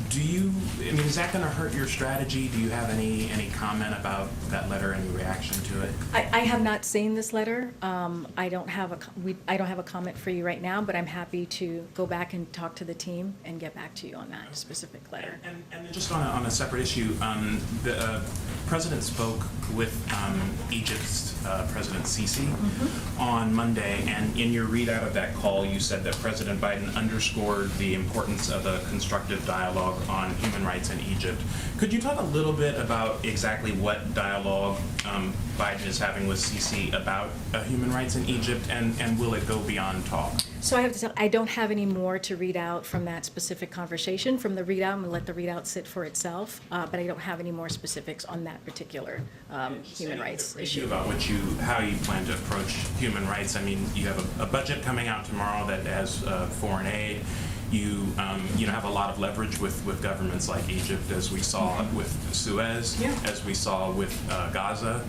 Is that going to hurt your strategy? Do you have any comment about that letter, any reaction to it? I have not seen this letter. I don't have a comment for you right now, but I'm happy to go back and talk to the team and get back to you on that specific letter. And just on a separate issue, the president spoke with Egypt's President Sisi on Monday, and in your readout of that call, you said that President Biden underscored the importance of a constructive of dialogue on human rights in Egypt. Could you talk a little bit about exactly what dialogue Biden is having with Sisi about human rights in Egypt, and will it go beyond talk? So I have to tell, I don't have any more to read out from that specific conversation. From the readout, I'm going to let the readout sit for itself, but I don't have any more specifics on that particular human rights issue. About how you plan to approach human rights. I mean, you have a budget coming out tomorrow that has foreign aid. You have a lot of leverage with governments like Egypt, as we saw with Suez, as we saw with Gaza.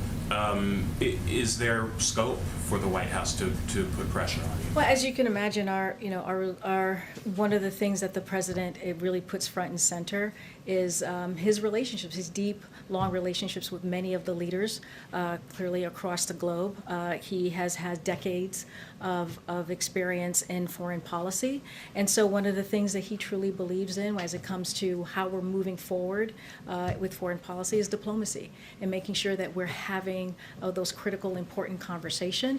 Is there scope for the White House to put pressure on you? Well, as you can imagine, our one of the things that the president really puts front and center is his relationships, his deep, long relationships with many of the leaders, clearly across the globe. He has had decades of experience in foreign policy, and so one of the things that he truly believes in as it comes to how we're moving forward with foreign policy is diplomacy, and making sure that we're having those critical, important conversation.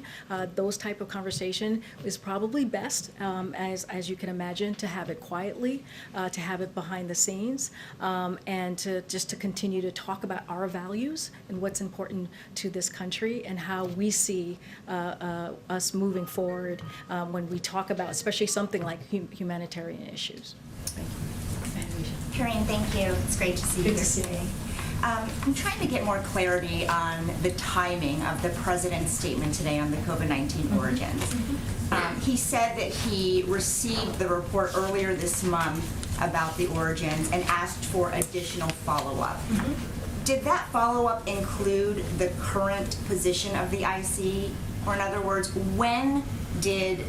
Those type of conversation is probably best, as you can imagine, to have it quietly, to have it behind the scenes, and to continue to talk about our values and what's important to this country and how we see us moving forward when we talk about, especially something like humanitarian issues. Thank you. Karine, thank you. It's great to see you here today. I'm trying to get more clarity on the timing of the president's statement today on the COVID-19 origins. He said that he received the report earlier this month about the origins and asked for additional follow-up. Did that follow-up include the current position of the IC? Or in other words, when did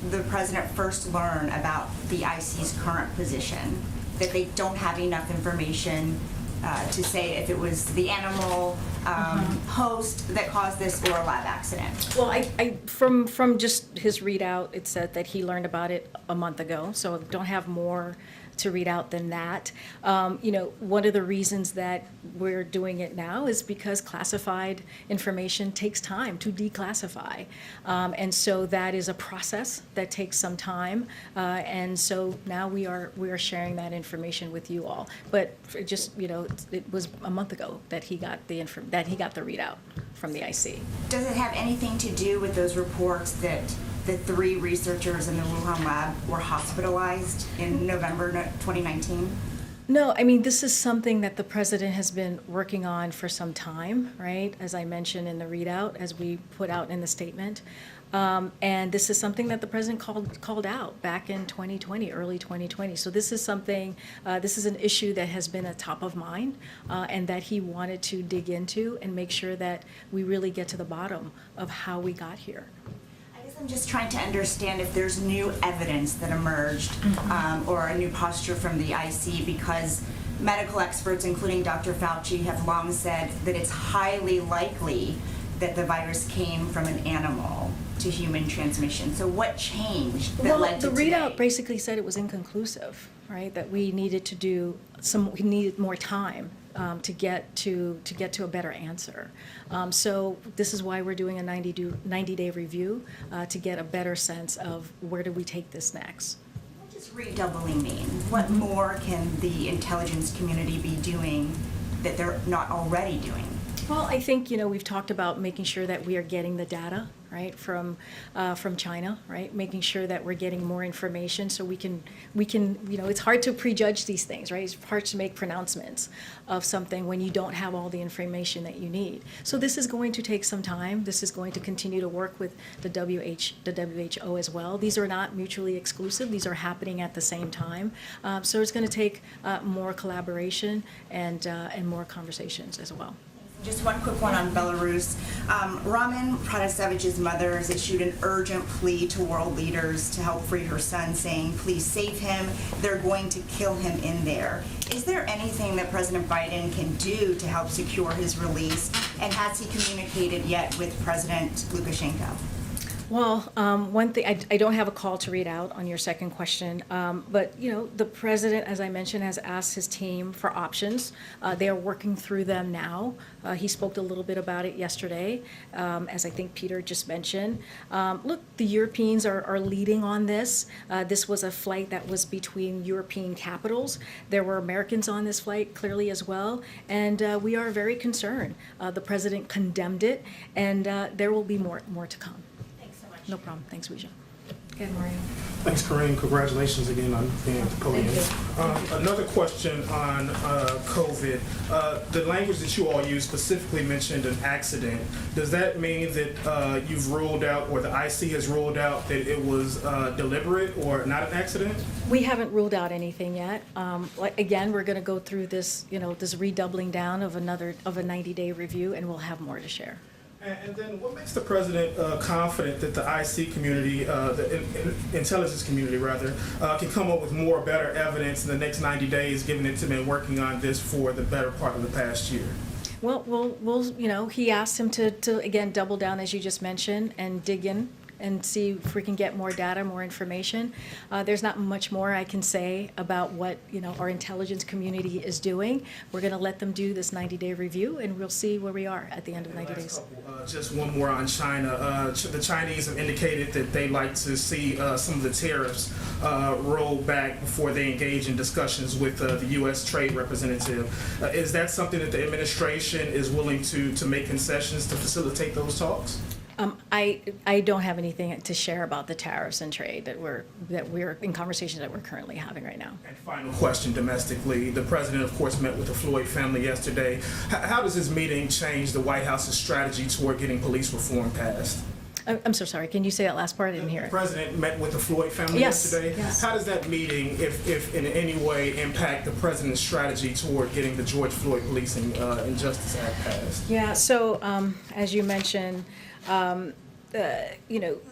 the president first learn about the IC's current position, that they don't have enough information to say if it was the animal host that caused this or a lab accident? Well, from just his readout, it said that he learned about it a month ago, so I don't have more to read out than that. One of the reasons that we're doing it now is because classified information takes time to declassify. And so that is a process that takes some time. And so now we are sharing that information with you all. But it was a month ago that he got the readout from the IC. Does it have anything to do with those reports that the 3 researchers in the Wuhan lab were hospitalized in November 2019? No, I mean, this is something that the president has been working on for some time, right? As I mentioned in the readout, as we put out in the statement. And this is something that the president called out back in 2020, early 2020. So this is something, this is an issue that has been a top of mind, and that he wanted to dig into and make sure that we really get to the bottom of how we got here. I'm just trying to understand if there's new evidence that emerged or a new posture from the IC, because medical experts, including Dr. Fauci, have long said that it's highly likely that the virus came from an animal to human transmission. So what changed that led to today? The readout basically said it was inconclusive, right? That we needed to do we needed more time to get to a better answer. So this is why we're doing a 90-day review to get a better sense of where do we take this next. What does redoubling mean? What more can the intelligence community be doing that they're not already doing? Well, I think, we've talked about making sure that we are getting the data, right, from China, right, making sure that we're getting more information so we can, it's hard to prejudge these things, right? It's hard to make pronouncements of something when you don't have all the information that you need. So this is going to take some time. This is going to continue to work with the WHO as well. These are not mutually exclusive. These are happening at the same time. So it's going to take more collaboration and more conversations as well. Just one quick one on Belarus. Raman Pratasevich's mother has issued an urgent plea to world leaders to help free her son, saying, please save him. They're going to kill him in there. Is there anything that President Biden can do to help secure his release? And has he communicated yet with President Lukashenko? Well, one thing, I don't have a call to read out on your second question, but, the president, as I mentioned, has asked his team for options. They are working through them now. He spoke a little bit about it yesterday, as I think Peter just mentioned. Look, the Europeans are leading on this. This was a flight that was between European capitals. There were Americans on this flight, clearly as well, and we are very concerned. The president condemned it, and there will be more to come. No problem. Thanks, Weijia. Okay, Mario. Thanks, Karine. Congratulations again on being at the podium. Another question on COVID. The language that you all used specifically mentioned an accident. Does that mean that you've ruled out, or the IC has ruled out, that it was deliberate or not an accident? We haven't ruled out anything yet. Again, we're going to go through this, this redoubling down of a 90-day review, and we'll have more to share. And then what makes the president confident that the IC community, the intelligence community rather, can come up with more better evidence in the next 90 days, given it's been working on this for the better part of the past year? Well, he asked him to again, double down, as you just mentioned, and dig in and see if we can get more data, more information. There's not much more I can say about what our intelligence community is doing. We're going to let them do this 90-day review, and we'll see where we are at the end of 90 days. Just one more on China. The Chinese have indicated that they like to see some of the tariffs rolled back before they engage in discussions with the U.S. trade representative. Is that something that the administration is willing to make concessions to facilitate those talks? I don't have anything to share about the tariffs and trade that we're in conversations that we're currently having right now. And final question domestically. The president, of course, met with the Floyd family yesterday. How does this meeting change the White House's strategy toward getting police reform passed? I'm so sorry. Can you say that last part? I didn't hear it. The president met with the Floyd family yesterday. Yes. How does that meeting, if in any way, impact the president's strategy toward getting the George Floyd Policing and Justice Act passed? Yeah. So as you mentioned,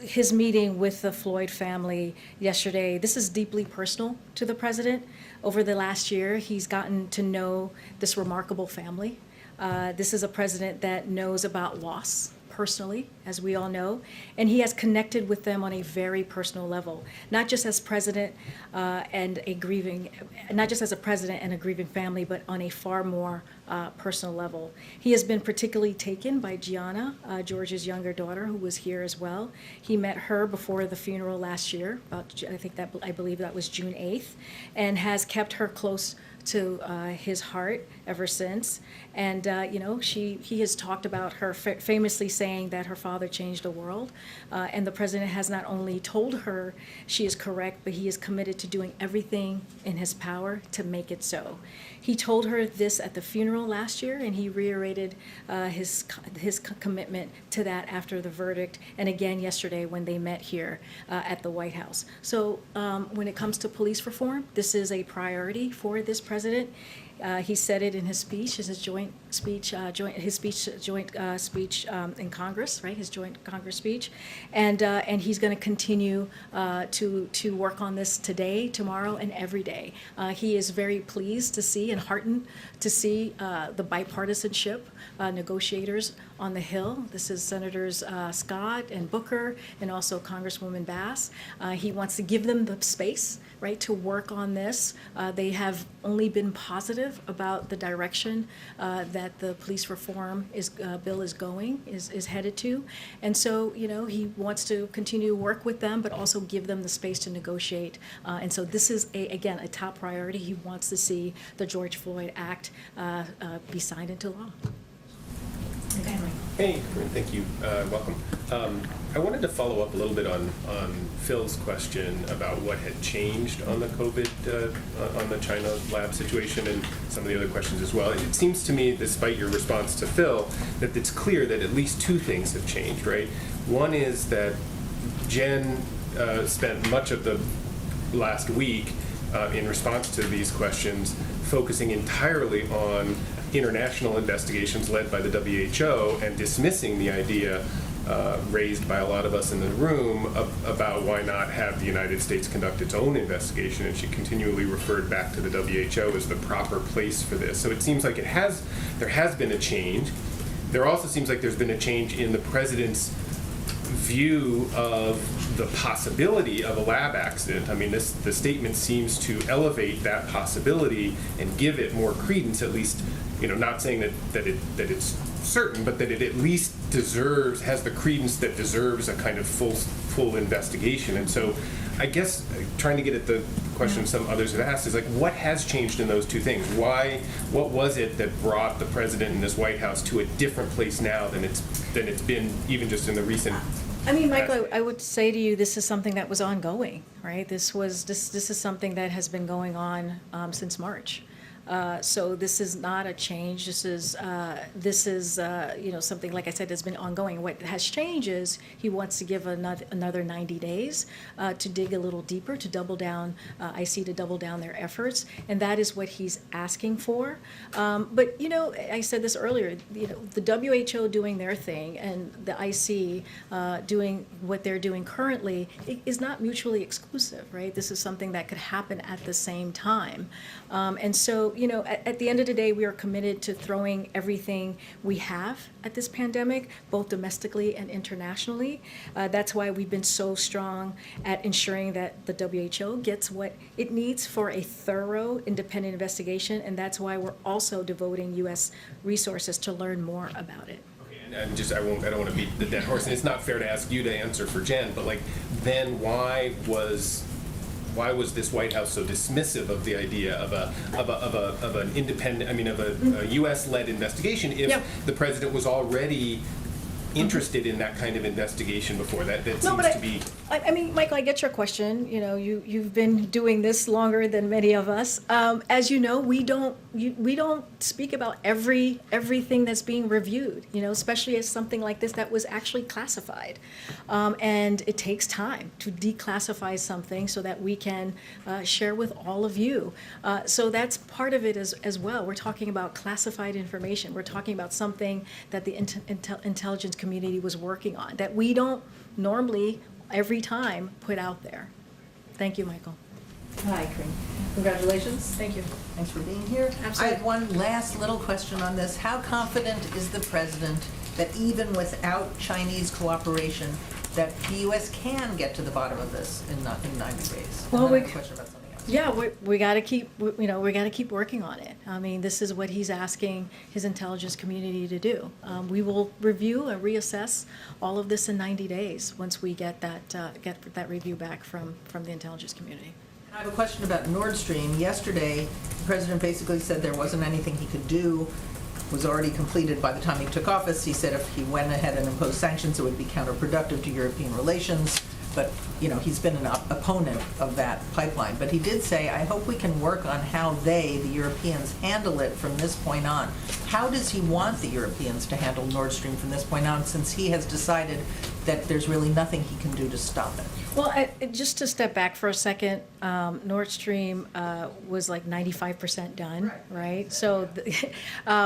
his meeting with the Floyd family yesterday, this is deeply personal to the president. Over the last year, he's gotten to know this remarkable family. This is a president that knows about loss personally, as we all know, and he has connected with them on a very personal level, not just as president and a grieving family, but on a far more personal level. He has been particularly taken by Gianna, George's younger daughter, who was here as well. He met her before the funeral last year, I believe that was June 8th, and has kept her close to his heart ever since. And he has talked about her famously saying that her father changed the world, and the president has not only told her she is correct, but he is committed to doing everything in his power to make it so. He told her this at the funeral last year, and he reiterated his commitment to that after the verdict, and again yesterday when they met here at the White House. So when it comes to police reform, this is a priority for this president. He said it in his speech, his joint speech in Congress, right? His joint Congress speech, and he's going to continue to work on this today, tomorrow, and every day. He is very pleased to see and heartened to see the bipartisanship negotiators on the Hill. This is Senators Scott and Booker, and also Congresswoman Bass. He wants to give them the space, right, to work on this. They have only been positive about the direction that the police reform bill is headed to, and so he wants to continue to work with them, but also give them the space to negotiate. And so this is again a top priority. He wants to see the George Floyd Act be signed into law. Okay. Hey, Karine, thank you. Welcome. I wanted to follow up a little bit on Phil's question about what had changed on the COVID, on the China lab situation, and some of the other questions as well. It seems to me, despite your response to Phil, that it's clear that at least two things have changed, right? One is that Jen spent much of the last week in response to these questions focusing entirely on international investigations led by the WHO and dismissing the idea raised by a lot of us in the room about why not have the United States conduct its own investigation, and she continually referred back to the WHO as the proper place for this. So it seems like there has been a change. There also seems like there's been a change in the president's view of the possibility of a lab accident. I mean, the statement seems to elevate that possibility and give it more credence, at least, not saying that it's certain, but that it at least has the credence that deserves a kind of full investigation. And so I guess trying to get at the question some others have asked is like, what has changed in those two things? What was it that brought the president and this White House to a different place now than it's been even just in the recent? I mean, Michael, I would say to you, this is something that was ongoing, right? This is something that has been going on since March. So this is not a change. This is something, like I said, that's been ongoing. What has changed is he wants to give another 90 days to dig a little deeper, to double down, to double down their efforts, and that is what he's asking for. But I said this earlier. The WHO doing their thing and the IC doing what they're doing currently is not mutually exclusive, right? This is something that could happen at the same time, and so. At the end of the day, we are committed to throwing everything we have at this pandemic, both domestically and internationally. That's why we've been so strong at ensuring that the WHO gets what it needs for a thorough, independent investigation, and that's why we're also devoting U.S. resources to learn more about it. I don't want to beat the dead horse, and it's not fair to ask you to answer for Jen, but then why was this White House so dismissive of the idea of an independent, a U.S.-led investigation if the president was already interested in that kind of investigation before? That seems to be. I mean, Michael, I get your question. You've been doing this longer than many of us. As you know, we don't speak about everything that's being reviewed. Especially as something like this that was actually classified, and it takes time to declassify something so that we can share with all of you. So that's part of it as well. We're talking about classified information. We're talking about something that the intelligence community was working on that we don't normally every time put out there. Thank you, Michael. Hi, Karine. Congratulations. Thank you. Thanks for being here. Absolutely. I have one last little question on this. How confident is the president that even without Chinese cooperation, that the U.S. can get to the bottom of this in 90 days? Well, I have a question about something else. Yeah, we got to keep working on it. I mean, this is what he's asking his intelligence community to do. We will review and reassess all of this in 90 days once we get that review back from the intelligence community. I have a question about Nord Stream. Yesterday, the president basically said there wasn't anything he could do. It was already completed by the time he took office. He said if he went ahead and imposed sanctions, it would be counterproductive to European relations. But, he's been an opponent of that pipeline. But he did say, I hope we can work on how the Europeans, handle it from this point on. How does he want the Europeans to handle Nord Stream from this point on, since he has decided that there's really nothing he can do to stop it? Well, just to step back for a second, Nord Stream was like 95% done, right? So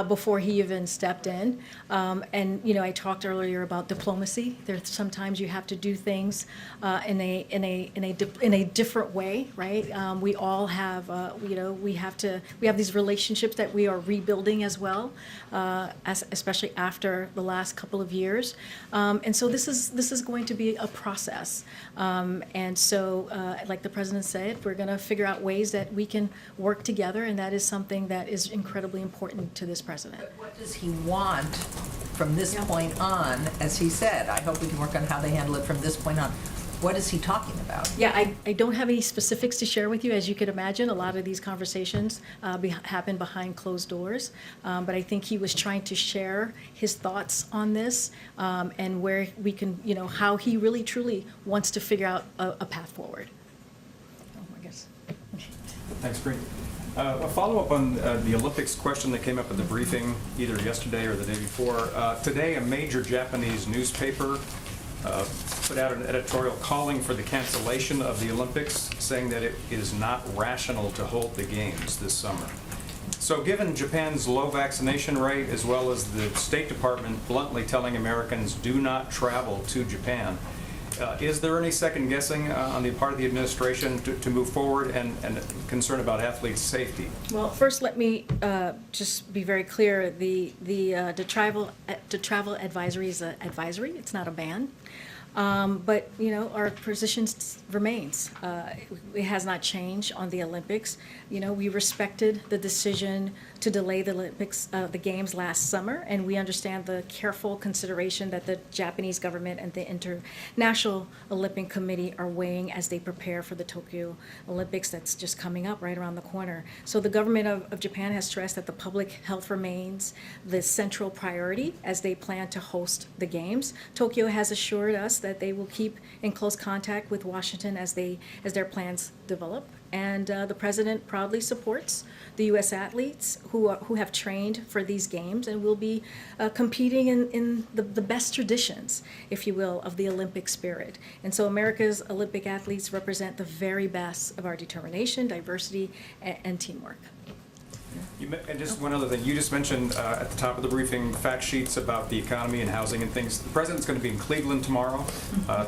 before he even stepped in, and I talked earlier about diplomacy. There's sometimes you have to do things in a different way, right? We all have, we have these relationships that we are rebuilding as well, especially after the last couple of years, and so this is going to be a process. And so, like the president said, we're going to figure out ways that we can work together, and that is something that is incredibly important to this president. But what does he want from this point on? As he said, I hope we can work on how they handle it from this point on. What is he talking about? Yeah, I don't have any specifics to share with you. As you could imagine, a lot of these conversations happen behind closed doors. But I think he was trying to share his thoughts on this and where we can, how he really truly wants to figure out a path forward. I guess. Thanks, Karine. A follow-up on the Olympics question that came up at the briefing either yesterday or the day before. Today, a major Japanese newspaper put out an editorial calling for the cancellation of the Olympics, saying that it is not rational to hold the games this summer. So given Japan's low vaccination rate, as well as the State Department bluntly telling Americans do not travel to Japan, is there any second guessing on the part of the administration to move forward and concern about athletes' safety? Well, first let me just be very clear. The travel advisory is an advisory. It's not a ban. But, you know, our position remains. It has not changed on the Olympics. You know, we respected the decision to delay the Olympics, the Games last summer, and we understand the careful consideration that the Japanese government and the International Olympic Committee are weighing as they prepare for the Tokyo Olympics that's just coming up right around the corner. So the government of Japan has stressed that the public health remains the central priority as they plan to host the Games. Tokyo has assured us that they will keep in close contact with Washington as their plans develop. And the president proudly supports the U.S. athletes who have trained for these games and will be competing in the best traditions, if you will, of the Olympic spirit. And so America's Olympic athletes represent the very best of our determination, diversity, and teamwork. And just one other thing, you just mentioned at the top of the briefing fact sheets about the economy and housing and things. The president's going to be in Cleveland tomorrow,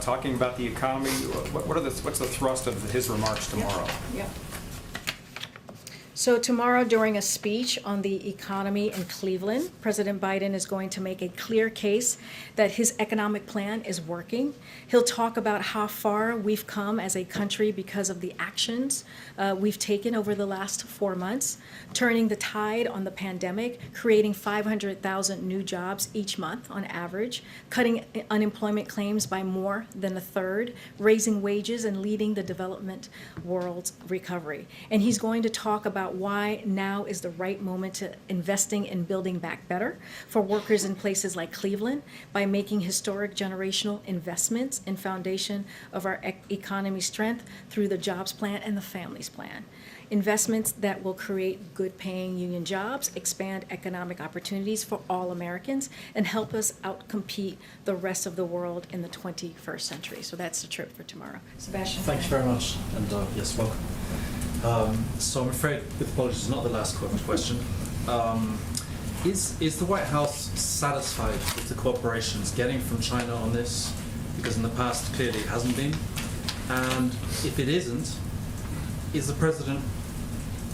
talking about the economy. What's the thrust of his remarks tomorrow? Yep. So tomorrow, during a speech on the economy in Cleveland, President Biden is going to make a clear case that his economic plan is working. He'll talk about how far we've come as a country because of the actions we've taken over the last 4 months, turning the tide on the pandemic, creating 500,000 new jobs each month on average, cutting unemployment claims by more than a third, raising wages, and leading the development world's recovery. And he's going to talk about why now is the right moment to investing in building back better for workers in places like Cleveland by making historic generational investments in foundation of our economy strength through the jobs plan and the families plan. Investments that will create good paying union jobs, expand economic opportunities for all Americans, and help us outcompete the rest of the world in the 21st century. So that's the trip for tomorrow. Sebastian. Thank you very much, and yes, welcome. So I'm afraid, with apologies, not the last question. Is the White House satisfied with the cooperation it's getting from China on this? Because in the past, clearly it hasn't been. And if it isn't, is the president,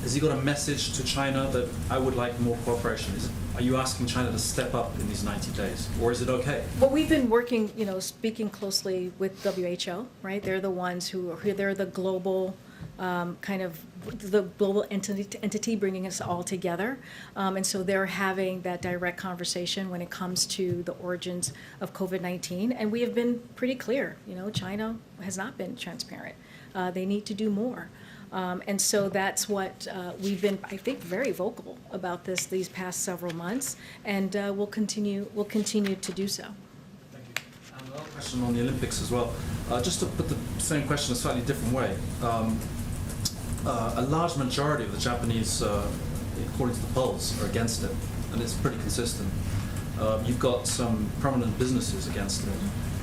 has he got a message to China that I would like more cooperation? Are you asking China to step up in these 90 days, or is it okay? Well, we've been working, speaking closely with WHO, right? They're the ones they're the global the global entity bringing us all together. And so they're having that direct conversation when it comes to the origins of COVID-19. And we have been pretty clear, China has not been transparent. They need to do more. And so that's what we've been, I think, very vocal about these past several months, and we'll continue to do so. Thank you. And another question on the Olympics as well. Just to put the same question a slightly different way. A large majority of the Japanese, according to the polls, are against it, and it's pretty consistent. You've got some prominent businesses against it.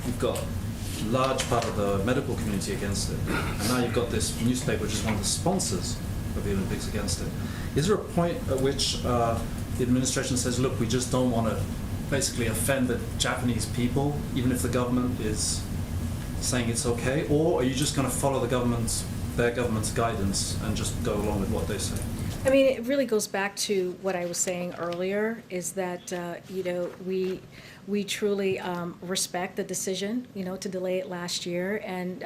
You've got a large part of the medical community against it, and now you've got this newspaper, which is one of the sponsors of the Olympics, against it. Is there a point at which the administration says, look, we just don't want to basically offend the Japanese people, even if the government is saying it's okay, or are you just going to follow their government's guidance and just go along with what they say? I mean, it really goes back to what I was saying earlier, is that, we truly respect the decision, to delay it last year, and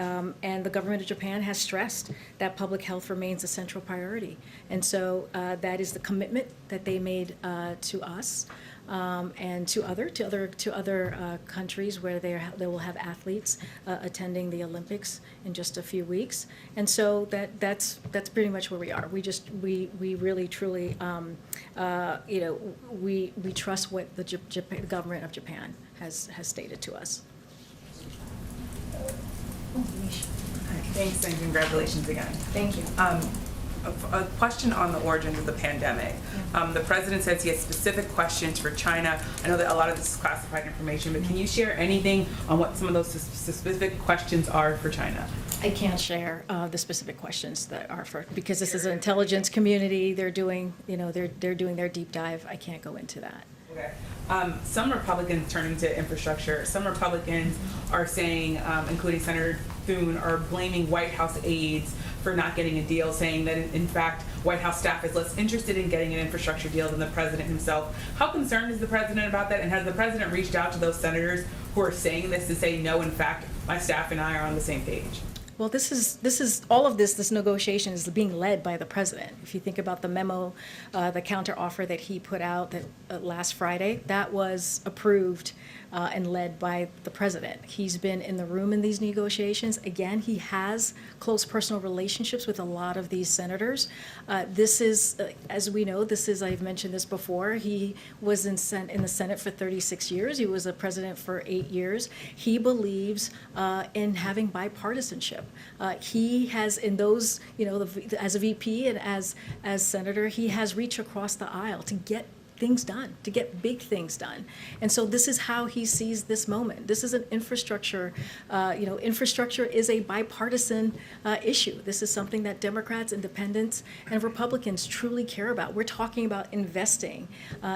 the government of Japan has stressed that public health remains a central priority. And so that is the commitment that they made to us. And to other countries where they will have athletes attending the Olympics in just a few weeks, and so that's pretty much where we are. We really truly we trust what the government of Japan has stated to us. Thanks and congratulations again. Thank you. A question on the origins of the pandemic. The president says he has specific questions for China. I know that a lot of this is classified information, but can you share anything on what some of those specific questions are for China? I can't share the specific questions that are because this is an intelligence community. They're doing, they're doing their deep dive. I can't go into that. Okay. Some Republicans turning to infrastructure. Some Republicans are saying, including Senator Thune, are blaming White House aides for not getting a deal, saying that in fact White House staff is less interested in getting an infrastructure deal than the president himself. How concerned is the president about that, and has the president reached out to those senators who are saying this to say, no, in fact, my staff and I are on the same page? Well, this is all of this negotiation is being led by the president. If you think about the memo, the counter offer that he put out that last Friday, that was approved and led by the president. He's been in the room in these negotiations. Again, he has close personal relationships with a lot of these senators. This is, as we know, I've mentioned this before, he was in the Senate for 36 years. He was a president for 8 years. He believes in having bipartisanship. He has, in those, as a VP and as senator, he has reached across the aisle to get things done, to get big things done. And so this is how he sees this moment. This is an infrastructure, infrastructure is a bipartisan issue. This is something that Democrats, Independents, and Republicans truly care about. We're talking about investing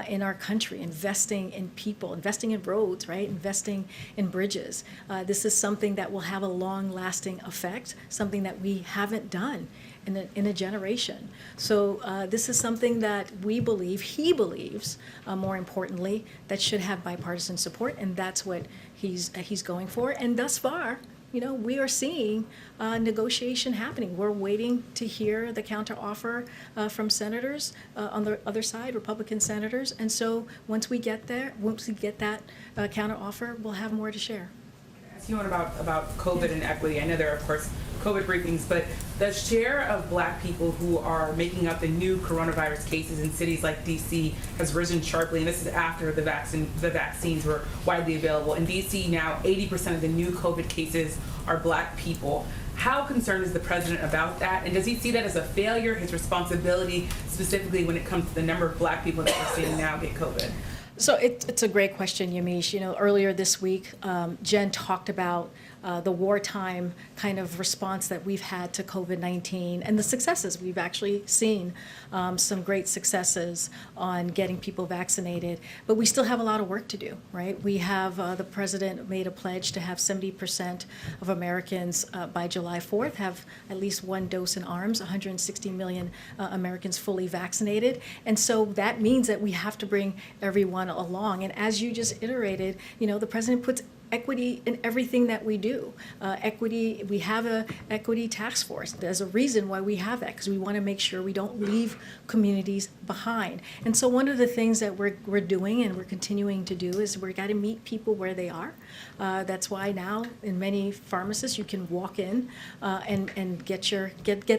in our country, investing in people, investing in roads, right? Investing in bridges. This is something that will have a long-lasting effect, something that we haven't done in a generation. So this is something that we believe, he believes, more importantly, that should have bipartisan support, and that's what he's going for. And thus far, we are seeing negotiation happening. We're waiting to hear the counteroffer from senators on the other side, Republican senators. And so once we get that counteroffer, we'll have more to share. Ask you about COVID and equity. I know there are, of course, COVID briefings, but the share of Black people who are making up the new coronavirus cases in cities like DC has risen sharply, and this is after the vaccines were widely available. In DC now, 80% of the new COVID cases are Black people. How concerned is the president about that, and does he see that as a failure, his responsibility, specifically when it comes to the number of Black people that we're seeing now get COVID? So it's a great question, Yamiche. Earlier this week, Jen talked about the wartime kind of response that we've had to COVID-19 and the successes. We've actually seen some great successes on getting people vaccinated, but we still have a lot of work to do, right? We have, the president made a pledge to have 70% of Americans by July 4th have at least one dose in arms, 160 million Americans fully vaccinated. And so that means that we have to bring everyone along. And as you just iterated, the president puts equity in everything that we do. Equity, we have a equity task force. There's a reason why we have that, because we want to make sure we don't leave communities behind. And so one of the things that we're doing and we're continuing to do is we've got to meet people where they are. That's why now in many pharmacies you can walk in and get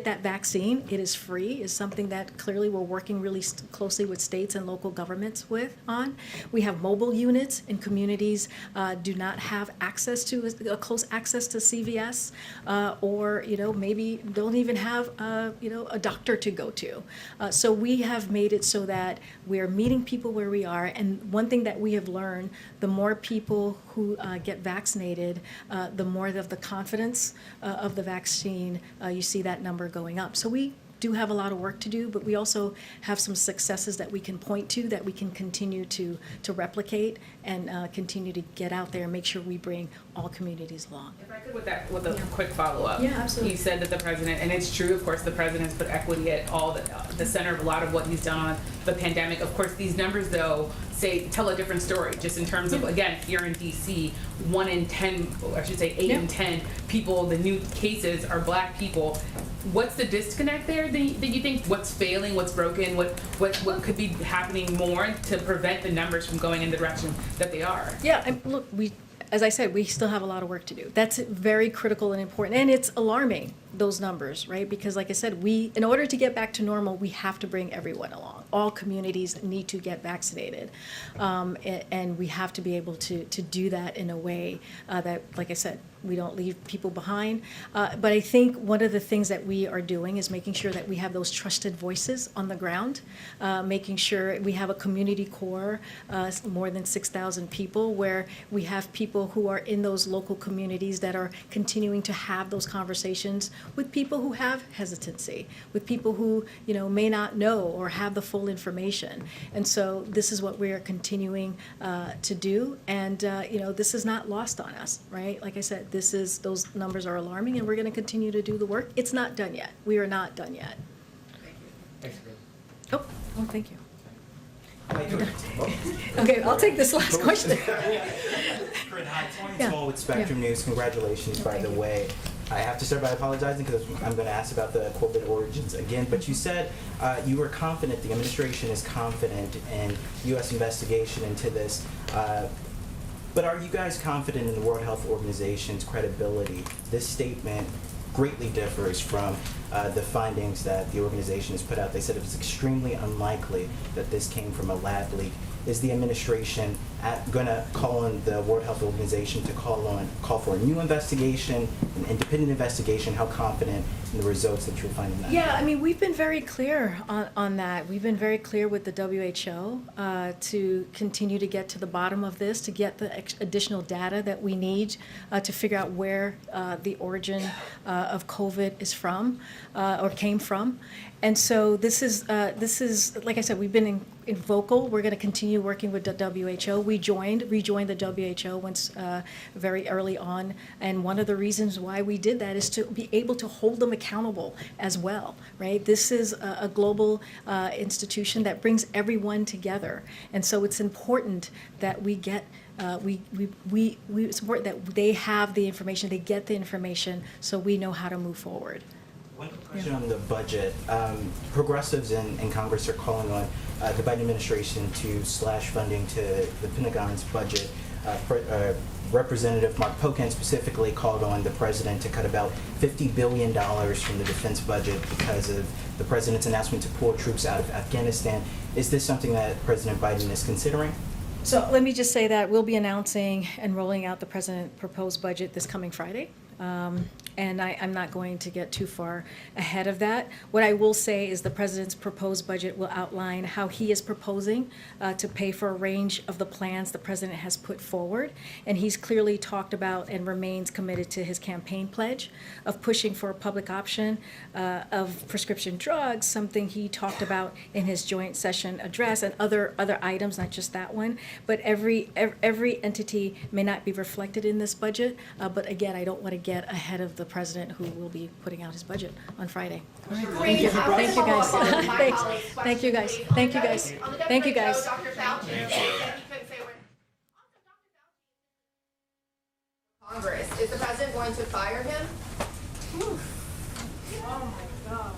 that vaccine. It is free. It's something that clearly we're working really closely with states and local governments on. We have mobile units in communities do not have access to close access to CVS, or maybe don't even have a doctor to go to. So we have made it so that we're meeting people where we are. And one thing that we have learned: the more people who get vaccinated, the more of the confidence of the vaccine. You see that number going up. So we do have a lot of work to do, but we also have some successes that we can point to, that we can continue to replicate and continue to get out there and make sure we bring all communities along. If I could with a quick follow-up. Yeah, absolutely. You said that the president, and it's true, of course, the president's put equity at all the center of a lot of what he's done on the pandemic. Of course, these numbers, though, tell a different story, just in terms of, again, here in DC, 1 in 10, I should say 8 in 10 people, the new cases are Black people. What's the disconnect there that you think? What's failing? What's broken? What could be happening more to prevent the numbers from going in the direction that they are? Yeah, look, as I said, we still have a lot of work to do. That's very critical and important, and it's alarming, those numbers, right? Because like I said, in order to get back to normal, we have to bring everyone along. All communities need to get vaccinated, and we have to be able to do that in a way that, like I said, we don't leave people behind. But I think one of the things that we are doing is making sure that we have those trusted voices on the ground, making sure we have a community core, more than 6,000 people, where we have people who are in those local communities that are continuing to have those conversations with people who have hesitancy, with people who may not know or have the full information. And so this is what we are continuing to do. And this is not lost on us, right? Like I said, that those numbers are alarming, and we're going to continue to do the work. It's not done yet. We are not done yet. Thanks, Greg. Oh, thank you. Okay, I'll take this last question. Karine, hi, Tony Yeah. Small with Spectrum News. Congratulations, by the way. I have to start by apologizing because I'm going to ask about the COVID origins again. But you said you were confident, the administration is confident in U.S. investigation into this. But are you guys confident in the World Health Organization's credibility? This statement greatly differs from the findings that the organization has put out. They said it was extremely unlikely that this came from a lab leak. Is the administration going to call on the World Health Organization to call for a new investigation, an independent investigation? How confident in the results that you're finding that? Yeah, I mean, we've been very clear on that. We've been very clear with the WHO to continue to get to the bottom of this, to get the additional data that we need to figure out where the origin of COVID is from or came from. And so this is like I said, we've been in vocal. We're going to continue working with the WHO. We rejoined the WHO once very early on, and one of the reasons why we did that is to be able to hold them accountable as well, right? This is a global institution that brings everyone together, and so it's important that we get. It's important that they have the information, they get the information, so we know how to move forward. One question on the budget. Progressives in Congress are calling on the Biden administration to slash funding to the Pentagon's budget. Representative Mark Pocan specifically called on the president to cut about $50 billion from the defense budget because of the president's announcement to pull troops out of Afghanistan. Is this something that President Biden is considering? So let me just say that we'll be announcing and rolling out the president's proposed budget this coming Friday. And I'm not going to get too far ahead of that. What I will say is the president's proposed budget will outline how he is proposing to pay for a range of the plans the president has put forward. And he's clearly talked about and remains committed to his campaign pledge of pushing for a public option of prescription drugs, something he talked about in his joint session address, and other items, not just that one. But every entity may not be reflected in this budget. But again, I don't want to get ahead of the president who will be putting out his budget on Friday. All right. Thank you. Thank you, guys. Thanks. Thank you, guys. Thank you, guys. Thank you, guys. Dr. Fauci. Congress, is the president going to fire him? Oh my God.